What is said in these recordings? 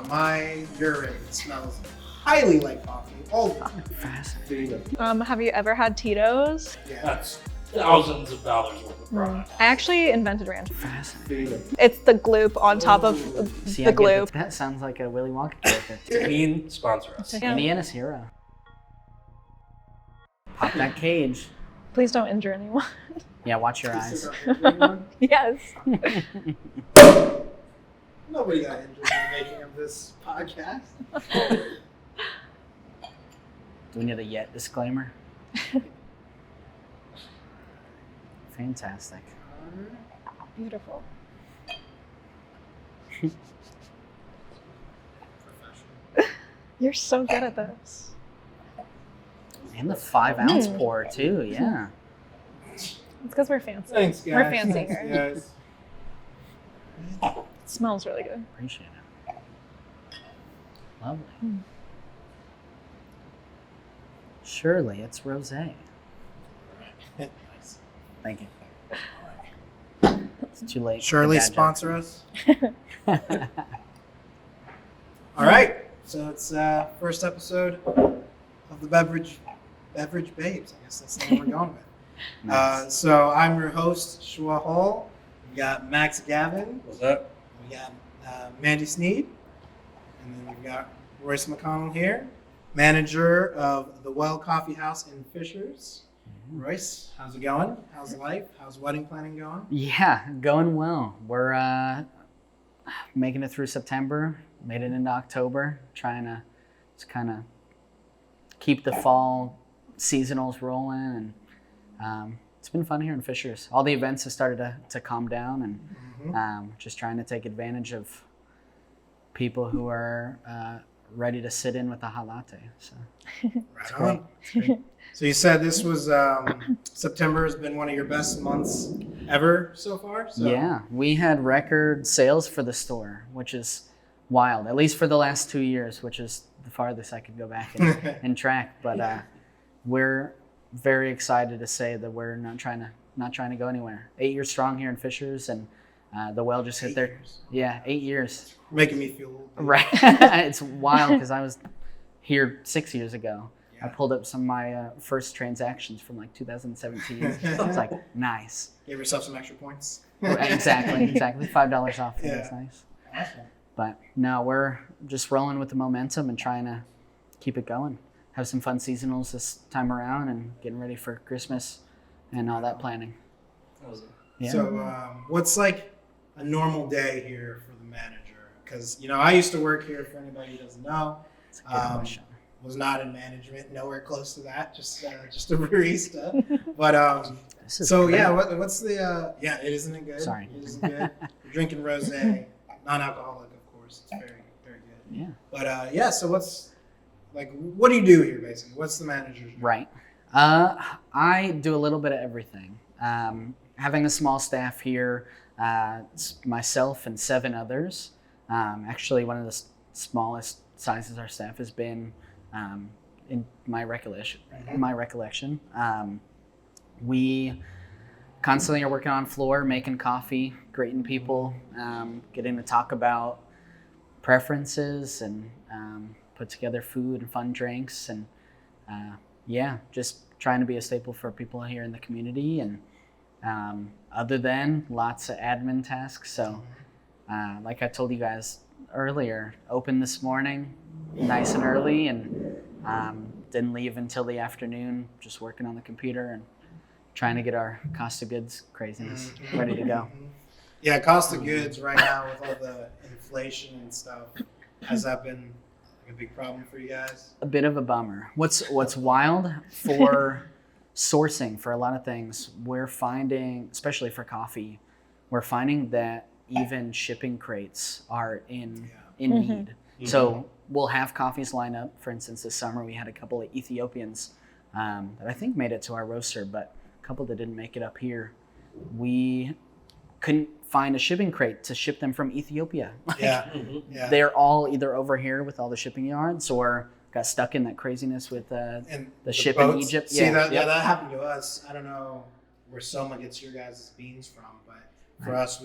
My urine smells highly like coffee. All the time. Fascinating. Have you ever had Tito's? Yeah. That's thousands of dollars worth of product. I actually invented ranch. Fascinating. It's the gloop on top of See, the I get gloop. that sounds like a Willy Wonka character. Clean, sponsor us. Yeah. Indiana's hero. Pop that cage. Please don't injure anyone. Yeah, watch your eyes. Yes. Nobody got injured in the making of this podcast. Do we need a yet disclaimer? Fantastic. Beautiful. You're so good at this. And the 5-ounce pour too, yeah. It's because we're fancy. Thanks, guys. We're fancy Thanks, here. guys. It smells really good. Appreciate it. Lovely. Surely it's rosé. Nice. Thank you. It's too late. Surely for dad sponsor us. jokes. All right. So it's first episode of the Beverage Babes. I guess that's the name we're going with. Nice. So I'm your host, Shua Hall. We got Max Gavin. What's that? We got Mandy Sneed. And then we've got Royce McConnell here, manager of the Well Coffeehouse in Fishers. Royce, how's it going? How's life? How's wedding planning going? Yeah, going well. We're making it through September, made it into October, trying to just kind of keep the fall seasonals rolling. And it's been fun here in Fishers. All the events have started to calm down, and just trying to take advantage of people who are ready to sit in with a hot latte. So Right on. So you said this was September has been one of your best months ever so far? So. yeah, we had record sales for the store, which is wild, at least for the last 2 years, which is the farthest I could go back and track. But we're very excited to say that we're not trying to go anywhere. 8 years strong here in Fishers, and the Well just hit 8 their years. 8 years. Making me feel old. Right. It's wild because I was here 6 years ago. I Yeah. pulled up some of my first transactions from like 2017. It's like nice. Give yourself some extra points. Exactly. $5 off. Yeah. That's nice. Awesome. But no, we're just rolling with the momentum and trying to keep it going. Have some fun seasonals this time around and getting ready for Christmas and all that planning. That was it. Yeah. So what's like a normal day here for the manager? Because, I used to work here, for anybody who doesn't know. That's a good question. Was not in management, nowhere close to that, just a barista. But This is so great. yeah, what's the it isn't it good? Sorry. It isn't good. You're drinking rosé, non-alcoholic, of course. It's very, very good. Yeah. But so what do you do here basically? What's the manager's job? Right. I do a little bit of everything. Having a small staff here, it's myself and 7 others. Actually, one of the smallest sizes our staff has been in my recollection. We constantly are working on floor, making coffee, greeting people, getting to talk about preferences and put together food and fun drinks, and just trying to be a staple for people here in the community. And other than lots of admin tasks. So like I told you guys earlier, open this morning nice and early, and didn't leave until the afternoon, just working on the computer and trying to get our cost of goods craziness ready to go. Yeah, cost of goods right now with all the inflation and stuff. Has that been a big problem for you guys? A bit of a bummer. What's wild for sourcing for a lot of things, we're finding, especially for coffee, we're finding that even shipping crates are in need. So we'll have coffees line up. For instance, this summer we had a couple of Ethiopians that I think made it to our roaster, but a couple that didn't make it up here. We couldn't find a shipping crate to ship them from Ethiopia. Yeah. They're all either over here with all the shipping yards or got stuck in that craziness with And the ship in boats. Egypt. See, that happened to us. I don't know where Soma gets your guys' beans from, but for us,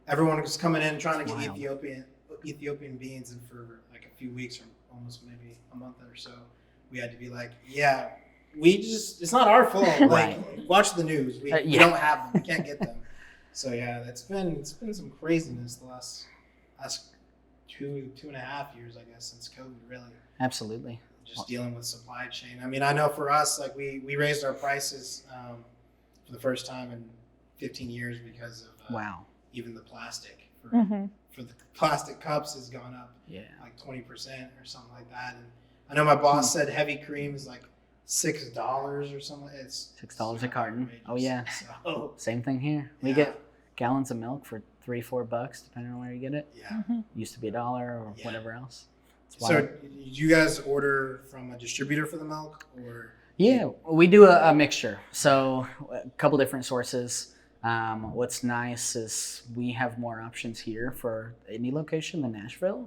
everyone was coming in trying to get Wild. Ethiopian beans, and for like a few weeks or almost maybe a month or so, we had to be like, yeah, it's not our fault. Like, Right. watch the news. We Yeah. don't have them. We can't get them. So yeah, it's been some craziness the last 2.5 years, I guess, since COVID, really. Absolutely. Just dealing with supply chain. I mean, I know for us, like we raised our prices for the first time in 15 years because of Wow. even the plastic. Mm-hmm. For the plastic cups has gone up Yeah. like 20% or something like that. And I know my boss said heavy cream is like $6 or something. It's $6 a carton. outrageous. Oh yeah. So Same thing here. We Yeah. get gallons of milk for $3-4 depending on where you get it. yeah. Used to be $1 or Yeah. whatever else. It's So wild. you guys order from a distributor for the milk, or Yeah, we do a mixture. So a couple different sources. What's nice is we have more options here for any location than Nashville.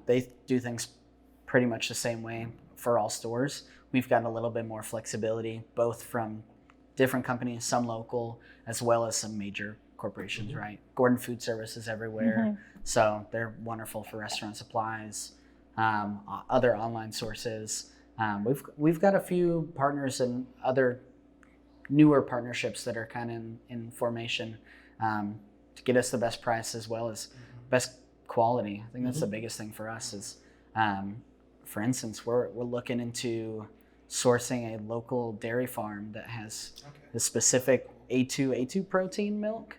They do things pretty much the same way for all stores. We've got a little bit more flexibility, both from different companies, some local, as well as some major corporations, right? Gordon Food Service is everywhere. So they're wonderful for restaurant supplies, other online sources. We've got a few partners and other newer partnerships that are kind of in formation to get us the best price as well as best quality. I think that's the biggest thing for us is, for instance, we're looking into sourcing a local dairy farm that has the specific A2 protein milk.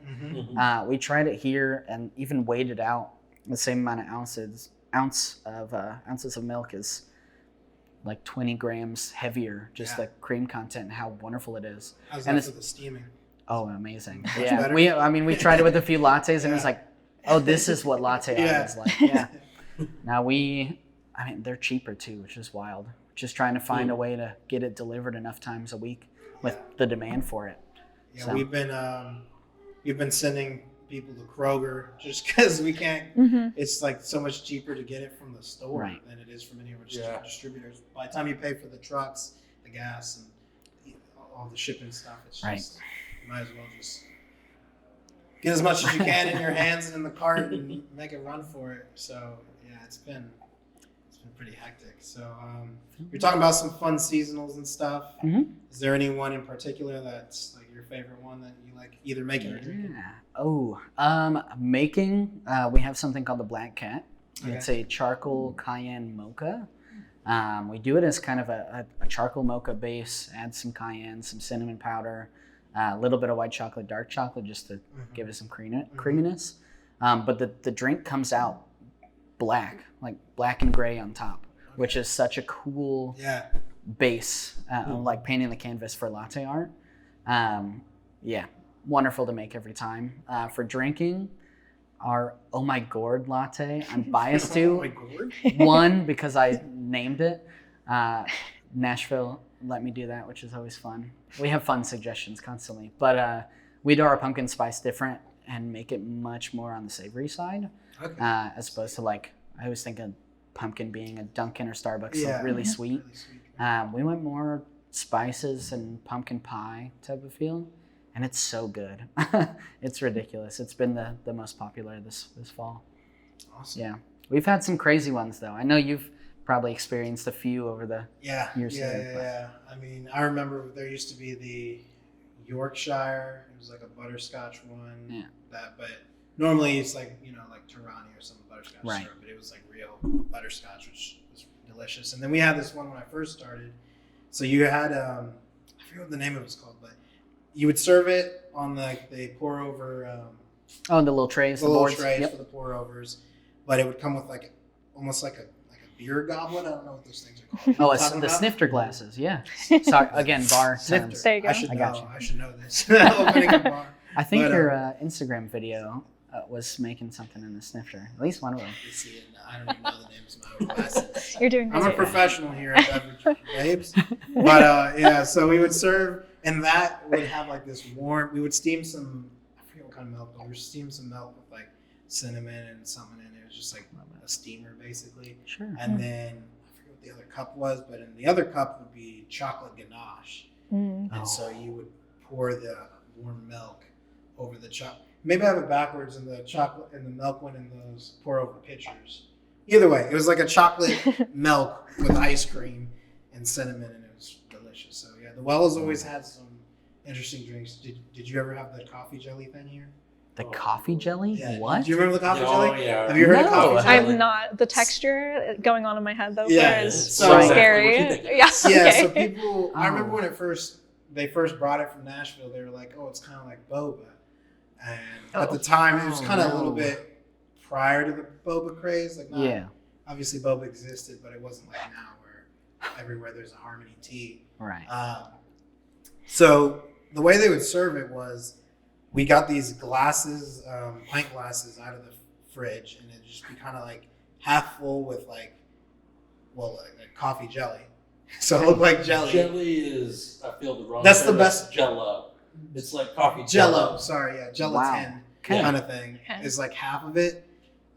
We tried it here and even weighed it out. The same amount of ounces of milk is like 20 grams heavier, just Yeah. the cream content and how wonderful it is. how's And that it's- for the steaming? Oh, amazing. Much Yeah, better? we tried it with a few lattes and it was Yeah. like, oh, this is what latte art Yeah. is like. Yeah. Now they're cheaper too, which is wild. Just trying to find a way to get it delivered enough times a week with the demand for it. Yeah, So- we've been sending people to Kroger just because we can't. It's like so much cheaper to get it from the store Right. than it is from any of our Yeah. distributors. By the time you pay for the trucks, the gas, and all the shipping stuff, it's Right. just you might as well just get as much as you can in your hands and in the cart and make a run for it. So yeah, it's been pretty hectic. So you're talking about some fun seasonals and stuff. Is there any one in particular that's like your favorite one that you like either making or drinking? Yeah. Oh, making. We have something called the Black Cat. Okay. It's a charcoal cayenne mocha. We do it as kind of a charcoal mocha base. Add some cayenne, some cinnamon powder, a little bit of white chocolate, dark chocolate, just to give it some creaminess. But the drink comes out black, like black and gray on top, which is such a cool Yeah. base, like painting the canvas for latte art. Yeah, wonderful to make every time. For drinking, our Oh My Gourd latte, I'm biased Oh my to. gourd. One, because I named it. Nashville let me do that, which is always fun. We have fun suggestions constantly. But we do our pumpkin spice different and make it much more on the savory side, Okay. as opposed to like, I always think of pumpkin being a Dunkin' or Starbucks, Yeah. like really sweet. Really sweet. We went more spices and pumpkin pie type of feel, and it's so good. It's ridiculous. It's been the most popular this fall. Awesome. Yeah, we've had some crazy ones though. I know you've probably experienced a few over the Yeah. Years yeah, ago, but- yeah. I mean, I remember there used to be the Yorkshire. It was like a butterscotch one. Yeah. But normally it's like like Torani or some butterscotch Right. syrup, but it was like real butterscotch, which was delicious. And then we had this one when I first started. So you had I forget what the name of it was called, but you would serve it on they pour over the little trays, the the little boards. trays Yep. for the pour overs, but it would come with like almost like a beer goblet. I don't know what those things are called. Oh, You know what I'm talking the about? snifter glasses. Yeah. Sorry, again, bar Snifter. terms. There you go. I should I know. got you. I should know this. Opening a bar. I think But, your Instagram video was making something in the snifter. At least one of them. You see it. I don't even know the names of my own glasses. You're doing I'm a great. professional here at Beverage, babes. But yeah, so we would serve, and that would have like this warm. We would steam some. I forget what kind of milk, but we would steam some milk with like cinnamon and something in it. It was just like a steamer basically. Sure. And then I forget what the other cup was, but in the other cup would be chocolate ganache. Mm. And so you would pour the warm milk over the Maybe I have it backwards, and the chocolate and the milk went in those pour over pitchers. Either way, it was like a chocolate milk with ice cream and cinnamon, and it was delicious. So yeah, the Well has always had some interesting drinks. Did you ever have the coffee jelly thing here? The coffee jelly? Yeah. What? Do you remember the coffee Oh, jelly? yeah. Have you heard of No. coffee jelly? I'm not. The texture going on in my head though Yeah, is so- so Exactly scary. what you think. Yeah. Yeah, Okay. so people, I remember Oh. when they first brought it from Nashville, they were like, oh, it's kind of like boba. And at the time, it was Oh, kind of a little no. bit prior to the boba craze. Like, not, Yeah, obviously boba existed, but it wasn't like now where everywhere there's a Harmony tea. right. So the way they would serve it was, we got these glasses, pint glasses out of the fridge, and it'd just be kind of like half full with like coffee jelly. So it looked like jelly. Jelly is, I feel the wrong. That's term. the best- Jello. It's like coffee Jello, sorry, yeah, gelatin Wow. Okay. kind of thing Okay. is like half of it.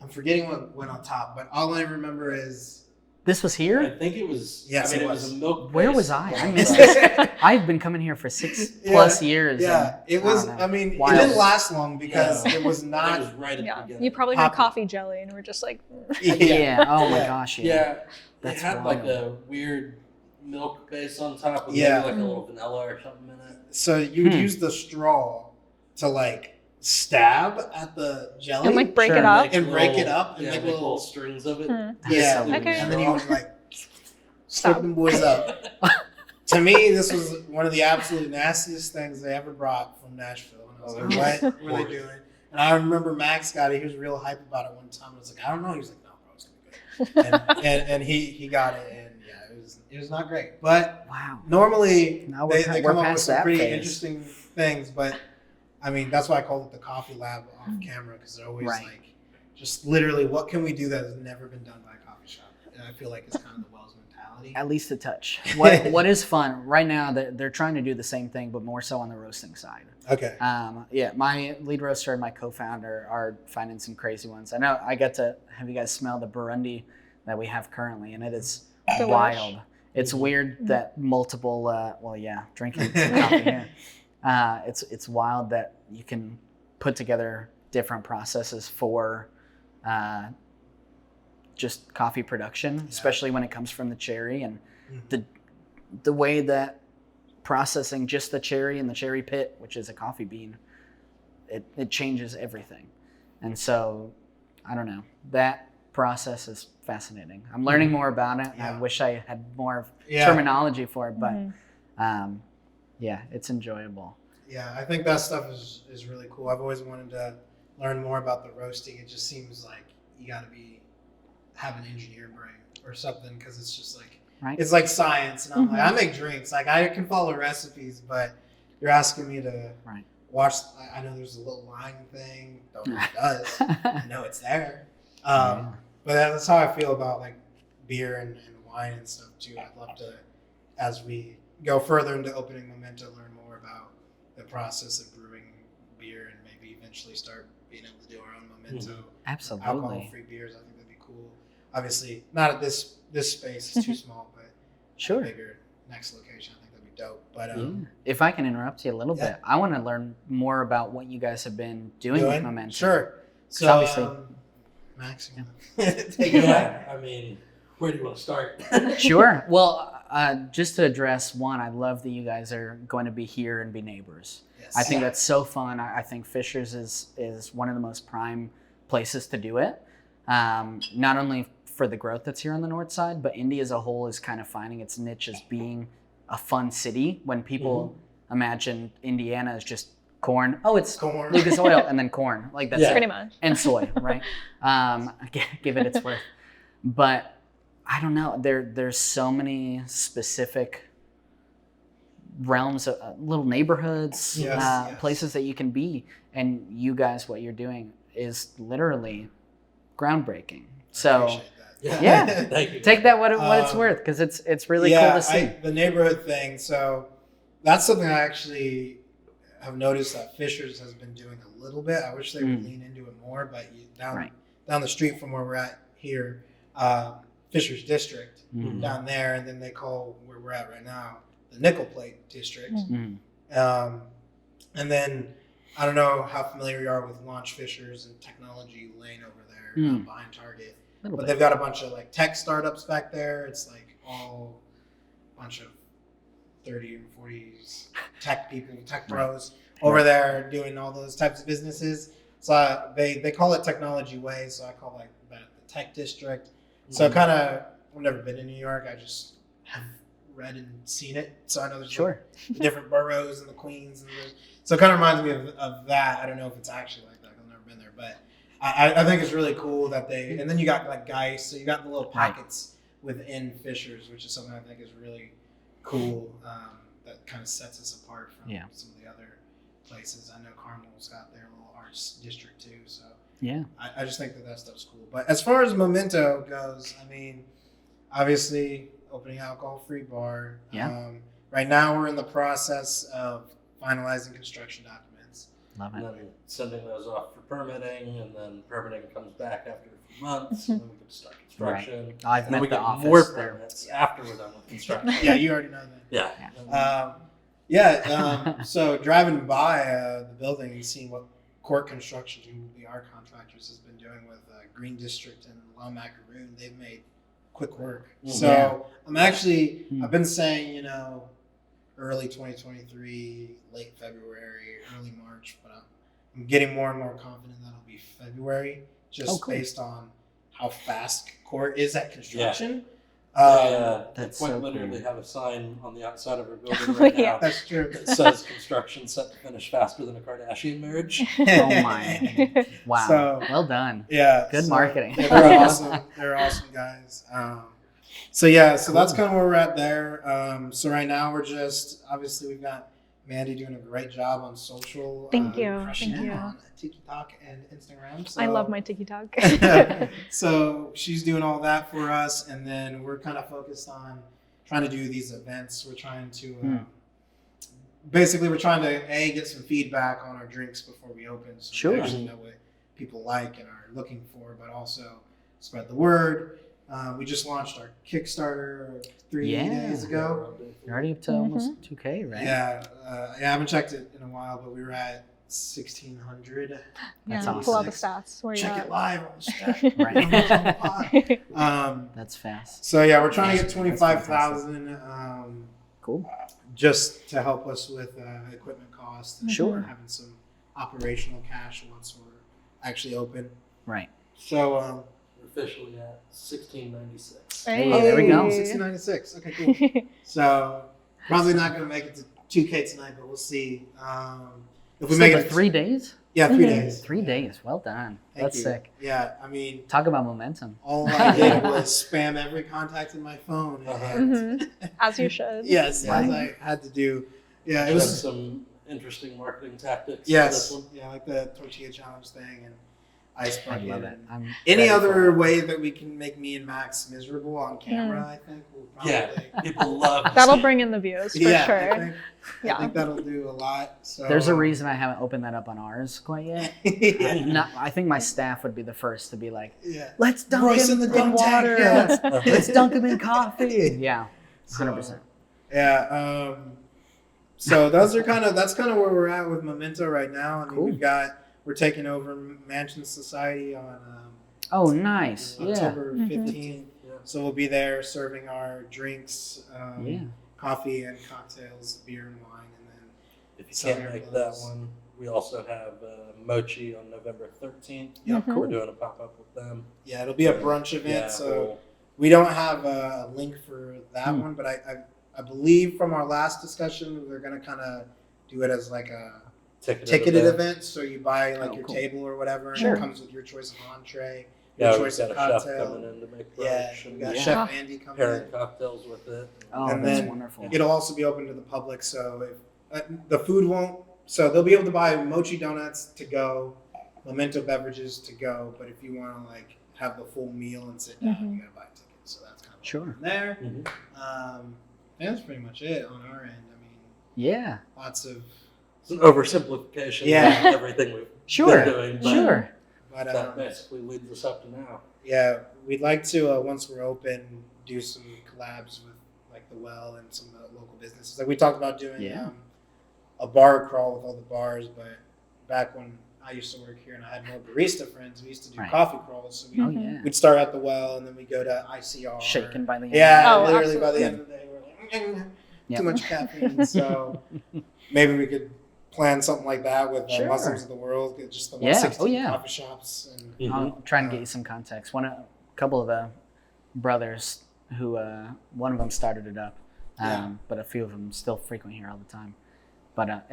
I'm forgetting what went on top, but all I remember is This was I here? think it was. Yes, I mean, it it was was. a milk. Where was I? I missed this. I've been coming here for 6+ years. yeah, and it was. I don't know. I mean, Wild. it didn't last long because Yeah. it was It not. was right at Yeah. the beginning. You probably had Poppy. coffee jelly and we're just like, Yeah. Oh my Yeah. gosh. Yeah. Yeah, That's it had like wild. a weird milk base on top with Yeah. maybe like a little vanilla or something in it. So you would Hmm. use the straw to like stab at the jelly and like break Sure. it up. and break it up and yeah, make make little- strings of it. Hmm. Yeah, so Okay. and then you would like Stop. strip them boys up. To me, this was one of the absolute nastiest things they ever brought from Nashville. And I was like, what were they doing? And I remember Max got it. He was real hype about it one time. I was like, I don't know. He was like, no, bro, it's gonna be good. And he got it, and yeah, it was not great. But Wow. normally Now we're they we're come up with past some that pretty phase. interesting things. But I mean, that's why I called it the coffee lab off camera, because they're always Right. like, just literally, what can we do that has never been done by a coffee shop? And I feel like it's kind of the Wells mentality. At least a touch. What is fun right now? They're trying to do the same thing, but more so on the roasting side. Okay. Yeah, my lead roaster and my co-founder are finding some crazy ones. I know I got to have you guys smell the Burundi that we have currently, and it is Delish. wild. It's weird that multiple. Drinking coffee here. It's wild that you can put together different processes for just coffee production, especially when it comes from the cherry, and the way that processing just the cherry in the cherry pit, which is a coffee bean, it changes everything. And so, I don't know, that process is fascinating. I'm learning more about it. And I Yeah. wish I had more of Yeah. terminology for it, but Mhm. yeah, it's enjoyable. Yeah, I think that stuff is really cool. I've always wanted to learn more about the roasting. It just seems like you got to have an engineer brain or something, because it's just like, Right. it's like science. And I'm like, Mhm. I make drinks. Like, I can follow recipes, but you're asking me to Right. watch. I know there's a little line thing. Don't know what it does. I know it's there. But that's how I feel about like beer and wine and stuff too. I'd love to, as we go further into opening Memento, learn more about the process of brewing beer and maybe eventually start being able to do our own Memento Absolutely. alcohol-free beers. I think that'd be cool. Obviously, not at this space; it's too small. But Sure. a bigger next location, I think that'd be dope. But Yeah. If I can interrupt you a little Yeah. bit, I want to learn more about what you guys have been doing with Memento. Sure. So, obviously- Max, you wanna take it away? Yeah, I mean, where do you want to start? Sure. Well, just to address one, I love that you guys are going to be here and be neighbors. Yes. I think that's so fun. I think Fisher's is one of the most prime places to do it. Not only for the growth that's here on the north side, but Indy as a whole is kind of finding its niche as being a fun city. When people imagine Indiana as just corn, oh, it's corn. Lucas Oil and then corn, like that's Yeah. it. Pretty much. And soy, right? Give it its worth. But I don't know. There's so many specific realms of little neighborhoods, Yes, yes. places that you can be, and you guys, what you're doing is literally groundbreaking. So Appreciate that. Yeah. Thank you. take that what it's Um, worth, because it's really cool to see. The neighborhood thing. So that's something I actually have noticed that Fisher's has been doing a little bit. I wish they would lean into it more, but Right. down the street from where we're at here, Fisher's District Mhm. down there, and then they call where we're at right now the Nickel Plate District. Mhm. And then I don't know how familiar you are with Launch Fishers and Technology Lane over there behind Target. Little But bit. they've got a bunch of like tech startups back there. It's like all a bunch of 30 and 40s tech people, tech pros over there doing all those types of businesses. So they call it Technology Way. So I call like that the tech district. So kind of, I've never been in New York. I just have read and seen it. So I know there's like, the different boroughs and the Queens. So it kind of reminds me of that. I don't know if it's actually like that. I've never been there, but I think it's really cool that they, and then you got like Geist, so you got the little pockets within Fishers, which is something I think is really cool. That kind of sets us apart from some of the other places. I know Carmel's got their little arts district too, so I just think that stuff's cool. But as far as Memento goes, I mean, obviously opening alcohol-free bar. Right now we're in the process of finalizing construction documents. Love And it. then sending those off for permitting, and then permitting comes back after a few months, and then we can start construction. I've And then met we the get office more there. permits after we're done with construction. Yeah, you already know that. Yeah. So driving by the building and seeing what Court Construction, who will be our contractors, has been doing with Green District and Macaroon, they've made quick work. So I'm actually, I've been saying, early 2023, late February, early March, but I'm getting more and more confident that'll be February, just based on how fast Court is at construction. They That's quite so literally cool. have a sign on the outside of our building right now That's true. that says construction set to finish faster than a Kardashian marriage. Oh my! Wow. So, well done. Yeah. Good marketing. Yeah, they're awesome. They're awesome guys. So that's kind of where we're at there. So right now we're just, obviously we've got Mandy doing a great job on social. Thank you. Crushing Thank it you. on TikTok and Instagram. So, I love my TikTok. so she's doing all that for us, and then we're kind of focused on trying to do these events. We're trying to basically we're trying to get some feedback on our drinks before we open, so we actually know what people like and are looking for, but also spread the word. We just launched our Kickstarter 3 days ago. You're already up to almost 2K, right? Yeah, I haven't checked it in a while, but we were at 1,600. That's awesome. Pull out the stats. Where Check you it live on the stat. Right. That's fast. So yeah, we're trying to get 25,000. Cool. Just to help us with equipment costs. And Sure. having some operational cash once we're actually open. Right. So We're officially at 1696. Hey, there we go. 1696. Okay, cool. So probably not going to make it to 2K tonight, but we'll see. If we make it 3 days? Yeah, 3 days. 3 days. Well done. Thank That's you. sick. Yeah, I mean, Talk about momentum. all I did was spam every contact in my phone. And As you should. yes, as I had to do. Yeah, it It was. some interesting marketing tactics. Yes, For this one. yeah, like the tortilla challenge thing and ice I bucket. love it. and I'm Any ready for other it. way that we can make me and Max miserable on camera, I think will probably. Yeah, people love That'll bring in the views for yeah, sure. I think that'll do a lot. So There's a reason I haven't opened that up on ours quite yet. yeah. I think my staff would be the first to be like, Yeah. let's dunk Royce him in in, the dunk tank, water. yeah. Let's dunk him in coffee. Yeah, So, 100%. Yeah. So that's kind of where we're at with Memento right now. I mean, Cool. we're taking over Mansion Society on Oh, nice. Yeah. October 15th. Yeah. So we'll be there serving our drinks, Yeah. coffee and cocktails, beer and wine, and then If you Southern can't make that Blues. one, we also have Mochi on November 13th. yeah, Mhm. We're doing a pop-up with them. yeah, it'll be a brunch event. Yeah, So we don't have a link for that one, but I believe from our last discussion they're gonna kind of do it as like a ticketed event. So you buy like Oh, your cool. table or whatever, and Sure. it comes with your choice of entree, Yeah, your we've choice got of a chef cocktail. coming in to make Yeah, brunch we and got Yeah. Chef Andy coming pairing in. cocktails with it. Oh, And that's then wonderful. It'll also be open to the public, so if the food won't, so they'll be able to buy Mochi donuts to go, Memento beverages to go, but if you want to like have the full meal and sit down, you gotta buy tickets. So that's kind of Sure. there. Mhm. And that's pretty much it on our end. I mean, Yeah. lots of, It's an oversimplification Yeah. of everything we've Sure. been doing. But Sure. but that basically leads us up to now. yeah, we'd like to once we're open do some collabs with like the Well and some local businesses. Like we talked about doing Yeah. a bar crawl with all the bars, but back when I used to work here and I had more barista friends, we used to do Right. coffee crawls. So Oh yeah. we'd start at the well and then we go to ICR. Shaken by the end. Yeah, Oh, literally by absolutely. the end of the day, we're like, Yep. too much caffeine. So maybe we could plan something like that with Sure. Muslims of the world, get just the Yeah. 160 Oh, yeah. coffee shops. And Mhm. I'll try and get you some context. A couple of the brothers who, one of them started it up, but a few of them still frequent here all the time. But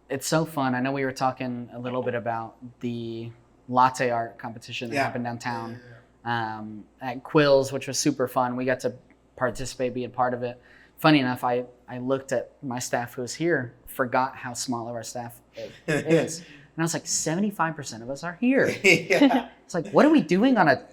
it's so fun. I know we were talking a little bit about the latte art competition that happened downtown at Quills, which was super fun. We got to participate, be a part of it. Funny enough, I looked at my staff who was here, forgot how small of our staff is. And I was like, 75% of us are here. yeah. It's like, what are we doing on a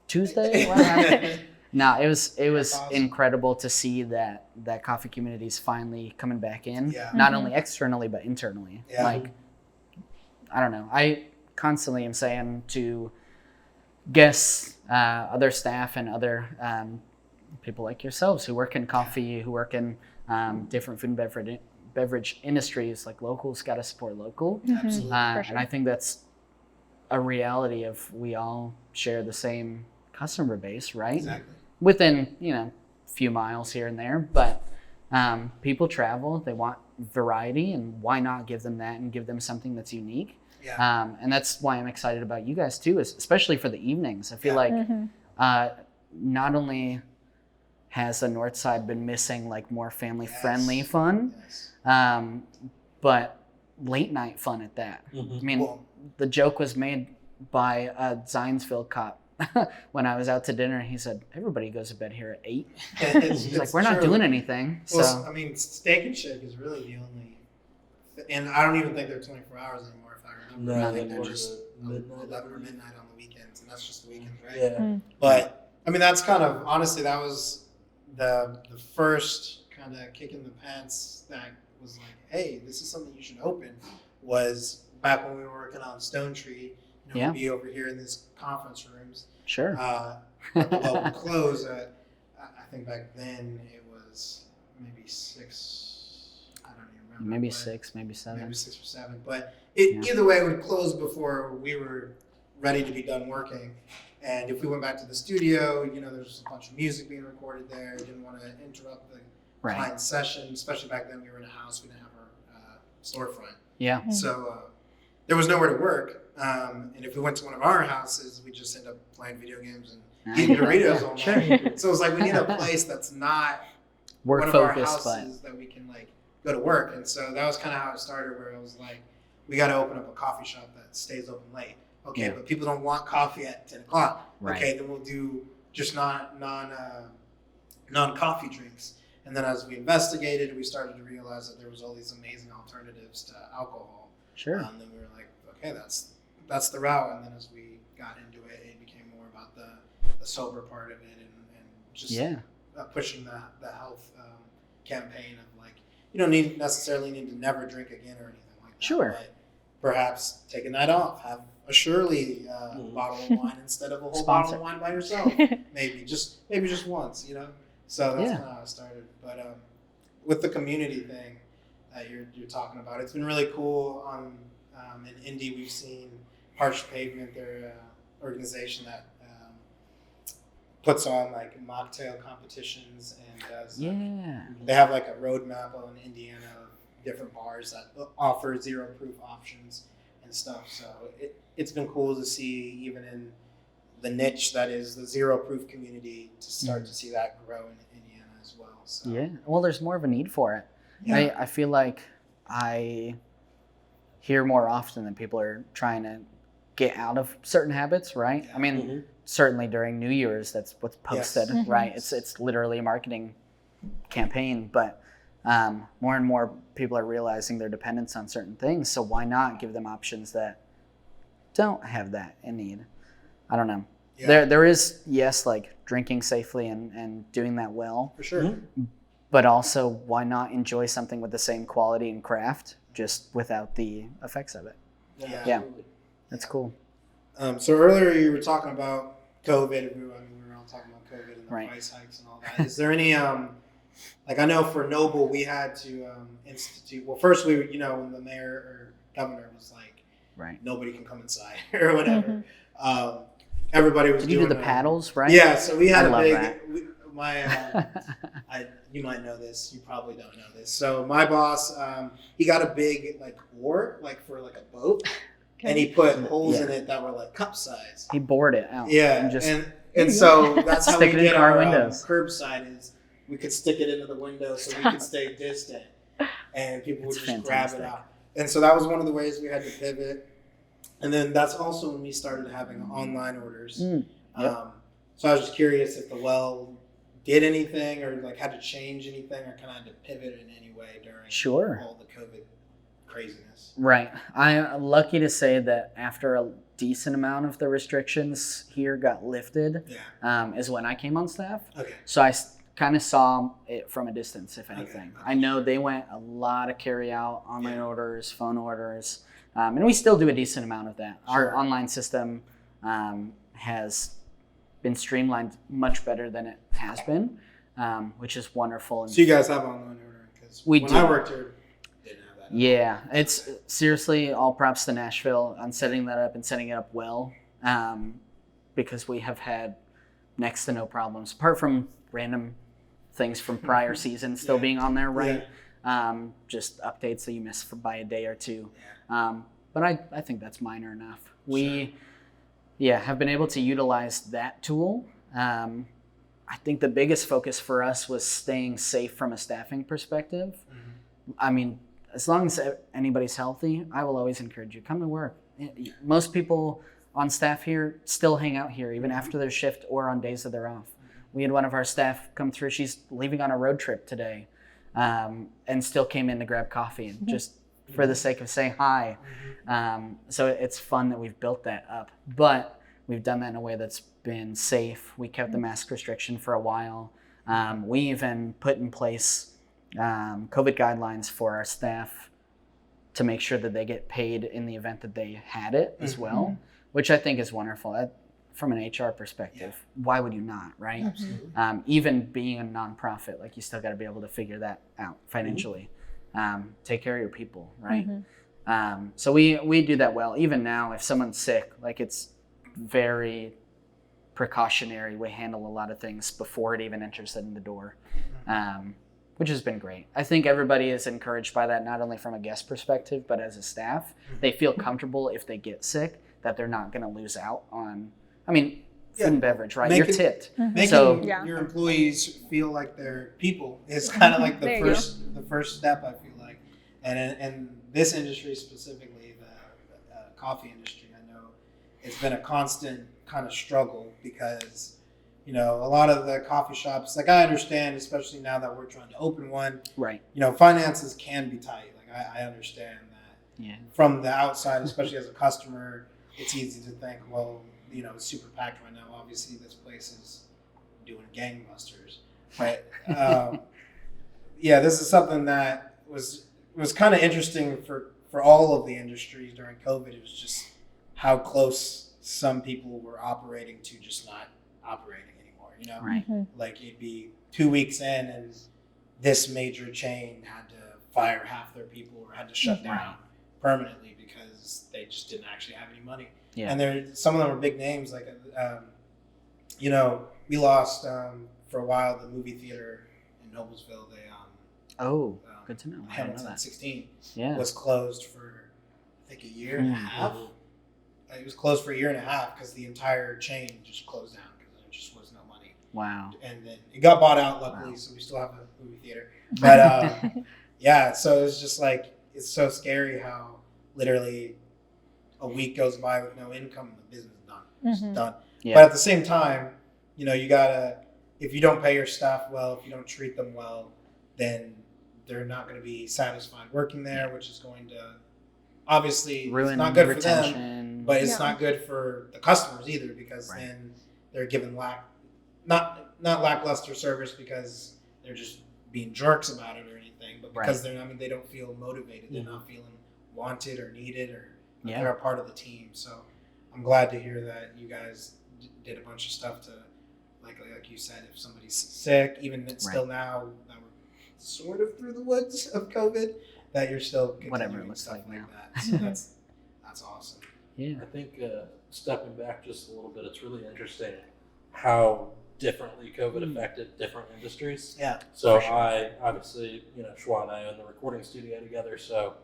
Tuesday? What happened? No, it was awesome. incredible to see that coffee community is finally coming back in, Yeah. not only externally but internally. Yeah. Like, I don't know. I constantly am saying to guests, other staff, and other people like yourselves who work in coffee, who work in different food and beverage industries, like locals got to support local. Absolutely. For And sure. I think that's a reality of we all share the same customer base, right? Exactly. Within, a few miles here and there, but people travel, they want variety, and why not give them that and give them something that's unique? Yeah. And that's why I'm excited about you guys too, especially for the evenings. I feel Yeah. like not only has the North Side been missing like more family friendly Yes. fun, Yes. but late night fun at that. Mhm. I mean, Well, the joke was made by a Zionsville cop when I was out to dinner. He said, everybody goes to bed here at 8. He's like, we're not doing anything. Well, So I mean, Steak and Shake is really the only, and I don't even think they're 24 hours anymore. If I remember, No, I think they they're were just midnight, 11 or midnight on the weekends, and that's just the weekends, right? Yeah. But I mean, that's kind of honestly, that was the first kind of kick in the pants that was like, hey, this is something you should open. Was back when we were working on Stone Tree. Yeah. We'd be over here in these conference rooms. sure. Well, we close at, I think back then it was maybe 6. I don't even remember. Maybe but 6, maybe 7. Maybe 6 or 7. But Yeah. either way, it would close before we were ready to be done working. And if we went back to the studio, there's a bunch of music being recorded there. We didn't want to interrupt the Right. client session, especially back then we were in a house. We didn't have our storefront. Yeah. So there was nowhere to work. And if we went to one of our houses, we just end up playing video games and eating Doritos all Sure. night. So it's like we need a place that's not Work one of our focused, but houses that we can like go to work. And so that was kind of how it started, where it was like, we got to open up a coffee shop that stays open late. Okay, Yeah. but people don't want coffee at 10 o'clock. Right. Okay, then we'll do just non-coffee drinks. And then as we investigated, we started to realize that there was all these amazing alternatives to alcohol. sure. Then we were like, okay, that's the route. And then as we got into it, it became more about the sober part of it and just Yeah. pushing the health campaign of like, you don't necessarily need to never drink again or anything like that. Sure. But perhaps take a night off, have a Shirley bottle of wine instead of a whole bottle Sponsor. of wine by yourself. maybe just once, So that's Yeah. kind of how it started. But with the community thing that you're talking about, it's been really cool. In Indy, we've seen Harsh Pavement, their organization that puts on like mocktail competitions and does. Yeah. They have like a roadmap on Indiana of different bars that offer 0 proof options and stuff. So it's been cool to see, even in the niche that is the 0 proof community, to start to see that grow in Indiana as well. So Yeah. Well, there's more of a need for it. Yeah. I feel like I hear more often that people are trying to get out of certain habits, right? I mean, Mhm. certainly during New Year's, that's what's posted, Mhm. right? It's literally a marketing campaign, but more and more people are realizing their dependence on certain things. So why not give them options that don't have that in need? I don't know. Yeah. There is, yes, like drinking safely and doing that well, for sure. Mhm. but also why not enjoy something with the same quality and craft, just without the effects of it? Yeah. Absolutely. That's cool. So earlier you were talking about COVID. We were all talking about COVID and the Right. price hikes and all that. Is there any like, I know for Noble we had to institute. Well, first we, when the mayor or governor was like, Right. nobody can come inside or whatever. Everybody was Did you doing do the paddles, right? Yeah, so we had I a love big. that. You might know this. You probably don't know this. So my boss, he got a big like oar, like for like a boat, and he put holes in it that were like cup size. He bored it out. Yeah, And just and so that's how we Stick it in did car our windows. curbside is we could stick it into the window so we could stay distant, and people would That's just grab fantastic. it out. And so that was one of the ways we had to pivot. And then that's also when we started having online orders. Yep. So I was just curious if the well did anything or like had to change anything or kind of had to pivot in any way during Sure. all the COVID craziness. Right. I'm lucky to say that after a decent amount of the restrictions here got lifted, Yeah. is when I came on staff. Okay. So I kind of saw it from a distance, if anything. Okay. I know they went a lot of carry out, online orders, phone orders, and we still do a decent amount of that. Our Sure. online system has been streamlined much better than it has been, which is wonderful. And So you guys have online ordering because We when do. I worked here, didn't have that. yeah, it's seriously all props to Nashville on setting that up and setting it up well, because we have had next to no problems apart from random things from prior seasons still Yeah. being on there, right? Just updates that you miss by a day or two. But I think that's minor enough. We have been able to utilize that tool. I think the biggest focus for us was staying safe from a staffing perspective. I mean, as long as anybody's healthy, I will always encourage you, come to work. Most people on staff here still hang out here even after their shift or on days that they're off. We had one of our staff come through. She's leaving on a road trip today, and still came in to grab coffee and just for the sake of saying hi. So it's fun that we've built that up, but we've done that in a way that's been safe. We kept the mask restriction for a while. We even put in place COVID guidelines for our staff to make sure that they get paid in the event that they had it as well, which I think is wonderful. From an HR perspective, why would you not, right? Absolutely. Even being a nonprofit, like you still got to be able to figure that out financially. Take care of your people, right? So we do that well. Even now, if someone's sick, like it's very precautionary. We handle a lot of things before it even enters in the door, which has been great. I think everybody is encouraged by that, not only from a guest perspective, but as a staff. They feel comfortable if they get sick that they're not going to lose out on, food and beverage, right? You're Making- tipped. Making So- your employees feel like they're people is kind of like the There you first step. I feel like, and in this industry specifically, the coffee industry, I know it's been a constant kind of struggle because a lot of the coffee shops, like I understand, especially now that we're trying to open one, Right. finances can be tight. Like I understand that. Yeah. From the outside, especially as a customer, it's easy to think, well, it's super packed right now. Obviously, this place is doing gangbusters. But this is something that was kind of interesting for all of the industries during COVID. It was just how close some people were operating to just not operating anymore. Right. Like it'd be 2 weeks in, and this major chain had to fire half their people or had to shut down permanently because they just didn't actually have any money. Yeah. And some of them are big names. Like, we lost for a while the movie theater in Noblesville. Oh, good to know. I didn't know Hamilton that. 16 Yeah. was closed for I think a year and a half. It was closed for a year and a half because the entire chain just closed down because there just was no money. Wow. And then it got bought out, luckily, so we still have a movie theater. But so it's just like it's so scary how literally a week goes by with no income and the business is done. It's done. Yeah. But at the same time, you gotta, if you don't pay your staff well, if you don't treat them well, then they're not going to be satisfied working there, which is going to obviously Ruin it's not good retention. for them, but it's not good for the customers either because then they're given not lackluster service because they're just being jerks about it or anything, but because they don't feel motivated, they're not feeling wanted or needed or they're a part of the team. So I'm glad to hear that you guys did a bunch of stuff to, like you said, if somebody's sick, even still now that we're sort of through the woods of COVID, that you're still Whatever it continuing looks stuff like now. that. So that's awesome. Yeah. I think stepping back just a little bit, it's really interesting how differently COVID affected different industries. Yeah. So For sure. I obviously, Schwa and I own the recording studio together, so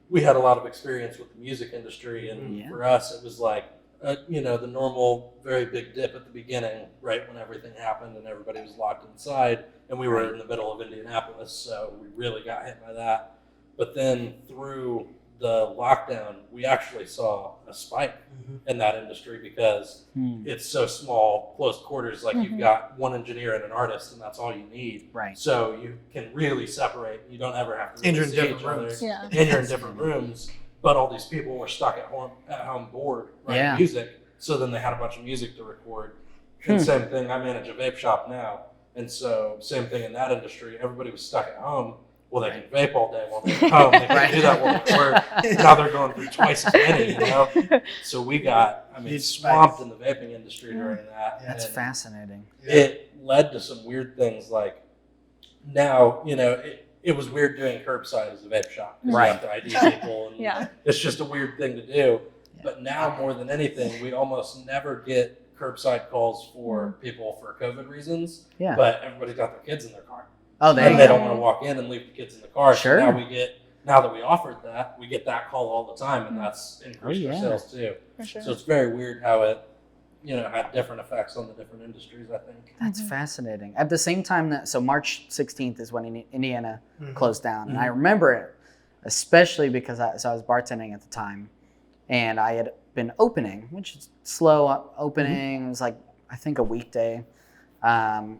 we had a lot of experience with the music industry, and Yeah. for us, it was like, the normal very big dip at the beginning, right when everything happened and everybody was locked inside, and we were Right. in the middle of Indianapolis, so we really got hit by that. But then through the lockdown, we actually saw a spike in that industry because it's so small, close quarters. Like you've got one engineer and an artist, and that's all you need. Right. So you can really separate. You don't ever have to And really you're in see different each other. rooms. Yeah. And you're in different rooms. But all these people were stuck at home bored writing Yeah. music. So then they had a bunch of music to record. And same thing. I manage a vape shop now, and so same thing in that industry. Everybody was stuck at home. Well, they can vape all day while they're at home. They can do that while they work. Now they're going through twice as many, So we got, Huge swamped spikes. in the vaping industry during that. That's and fascinating. it led to some weird things like now, it was weird doing curbside as a vape shop. 'Cause Right. You have to ID people. And Yeah. It's just a weird thing to do. But now more than anything, we almost never get curbside calls for people for COVID reasons. Yeah. But everybody's got their kids in their car. Oh, there And you they go. don't want to walk in and leave the kids in the car. Sure. So now that we offered that, we get that call all the time, and that's increased Oh, our yeah. sales too. For sure. So it's very weird how it, had different effects on the different industries, I think. That's fascinating. At the same time so March 16th is when Indiana closed down. And I remember it, especially because I was bartending at the time, and I had been opening, which is slow opening. It was like, I think a weekday. And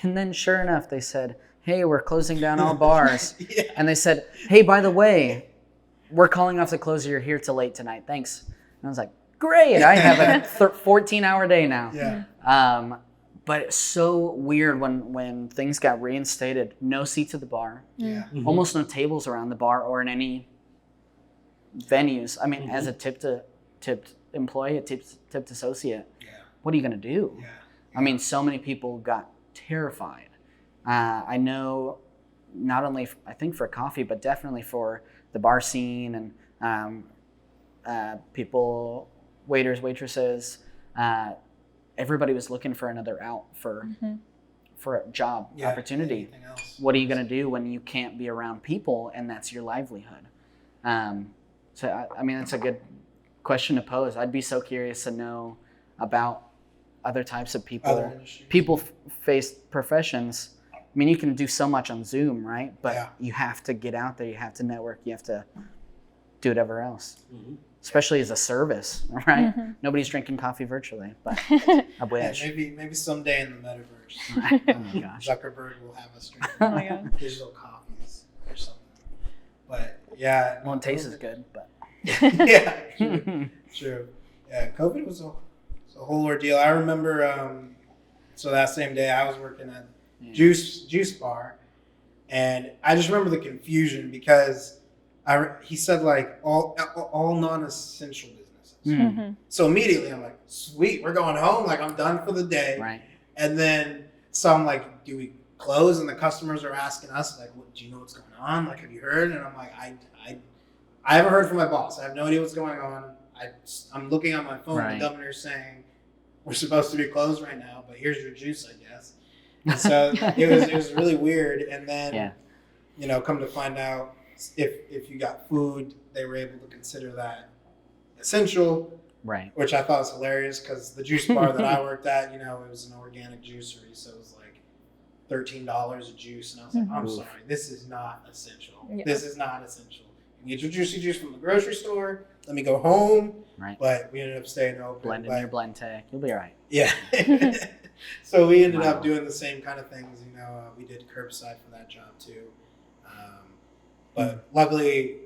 then sure enough, they said, hey, we're closing down all bars. Yeah. And they said, hey, by the way, we're calling off the closure. You're here till late tonight. Thanks. And I was like, great. I have a 14-hour day now. Yeah. But it's so weird when things got reinstated. No seats at the bar. Yeah. Almost no tables around the bar or in any venues. I mean, as a tipped employee, a tipped associate, Yeah. what are you going to do? Yeah. I mean, so many people got terrified. I know not only, I think for coffee, but definitely for the bar scene and people, waiters, waitresses, everybody was looking for another out for a job Yeah. opportunity. Anything else? What are you going to do when you can't be around people and that's your livelihood? So, I mean, that's a good question to pose. I'd be so curious to know about other types of people. Other industries. People-faced professions. I mean, you can do so much on Zoom, right? But Yeah. you have to get out there. You have to network. You have to do whatever else, Mhm. especially as a service, right? Nobody's drinking coffee virtually, but I Yeah, wish. maybe someday in the metaverse, Oh my gosh. Zuckerberg will have us drinking Oh my God. digital coffees or something. But yeah, Well, it tastes as good, but. Yeah, true. Yeah, COVID was a whole ordeal. I remember. So that same day, I was working at juice bar, and I just remember the confusion because he said like all non-essential businesses. So immediately I'm like, sweet, we're going home. Like I'm done for the day. Right. And then so I'm like, do we close? And the customers are asking us like, what, do you know what's going on? Like, have you heard? And I'm like, I haven't heard from my boss. I have no idea what's going on. I'm looking on my phone. Right. The governor's saying we're supposed to be closed right now, but here's your juice, I guess. And so it was really weird. And then, come to find out if you got food, they were able to consider that essential, Right. which I thought was hilarious because the juice bar that I worked at, it was an organic juicery, so it was like $13 a juice, and I was like, I'm Oof. sorry, this is not essential. Yeah. This is not essential. You get your juicy juice from the grocery store. Let me go home. Right. But we ended up staying open. Blend in but- your blend tech. You'll be all right. Yeah. So we ended Wow. up doing the same kind of things. We did curbside for that job too. But luckily,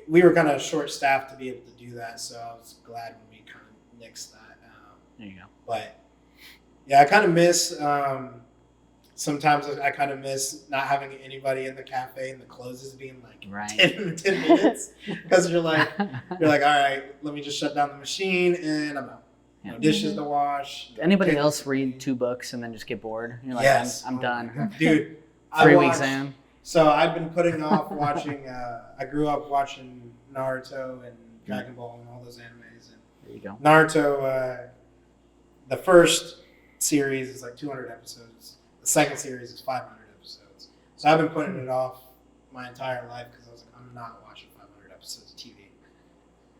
we were kind of short-staffed to be able to do that. So I was glad when we kind of nixed that. There you go. But yeah, I kind of miss. Sometimes I kind of miss not having anybody in the cafe and the closes being like Right. 10 minutes because you're like, all right, let me just shut down the machine and I'm out. Yeah. No dishes to wash. Anybody kids else to read feed. 2 books and then just get bored? You're like, Yes. I'm Oh my done. God. Dude. 3 I weeks watched- in. So I've been putting off watching. I grew up watching Naruto and Dragon Ball and all those animes. And There you go. Naruto, the first series is like 200 episodes. The second series is 500 episodes. So I've been putting it off my entire life because I was like, I'm not watching 500 episodes of TV.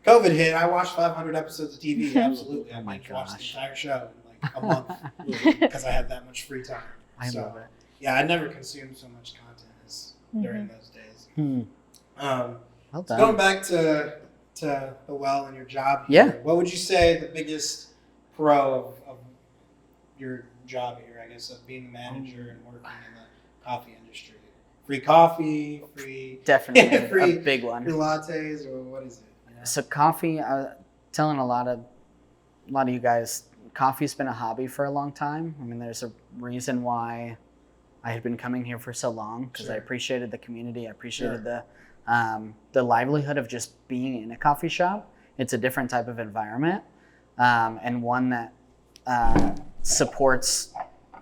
COVID hit. I watched 500 episodes of TV. Absolutely, I Oh my watched the gosh. entire show in like a month because I had that much free time. I love it. Yeah, I never consumed so much content as during those days. Well So done. going back to the well and your job Yeah. here, what would you say the biggest pro of your job here, I guess, of being a manager and working in the coffee industry? Free coffee, free Definitely free, a big free one. lattes, or what is it? You know? So coffee, telling a lot of you guys, coffee's been a hobby for a long time. I mean, there's a reason why I had been coming here for so long, because I Sure. appreciated the community. I appreciated the livelihood of just being in a coffee shop. It's a different type of environment, and one that supports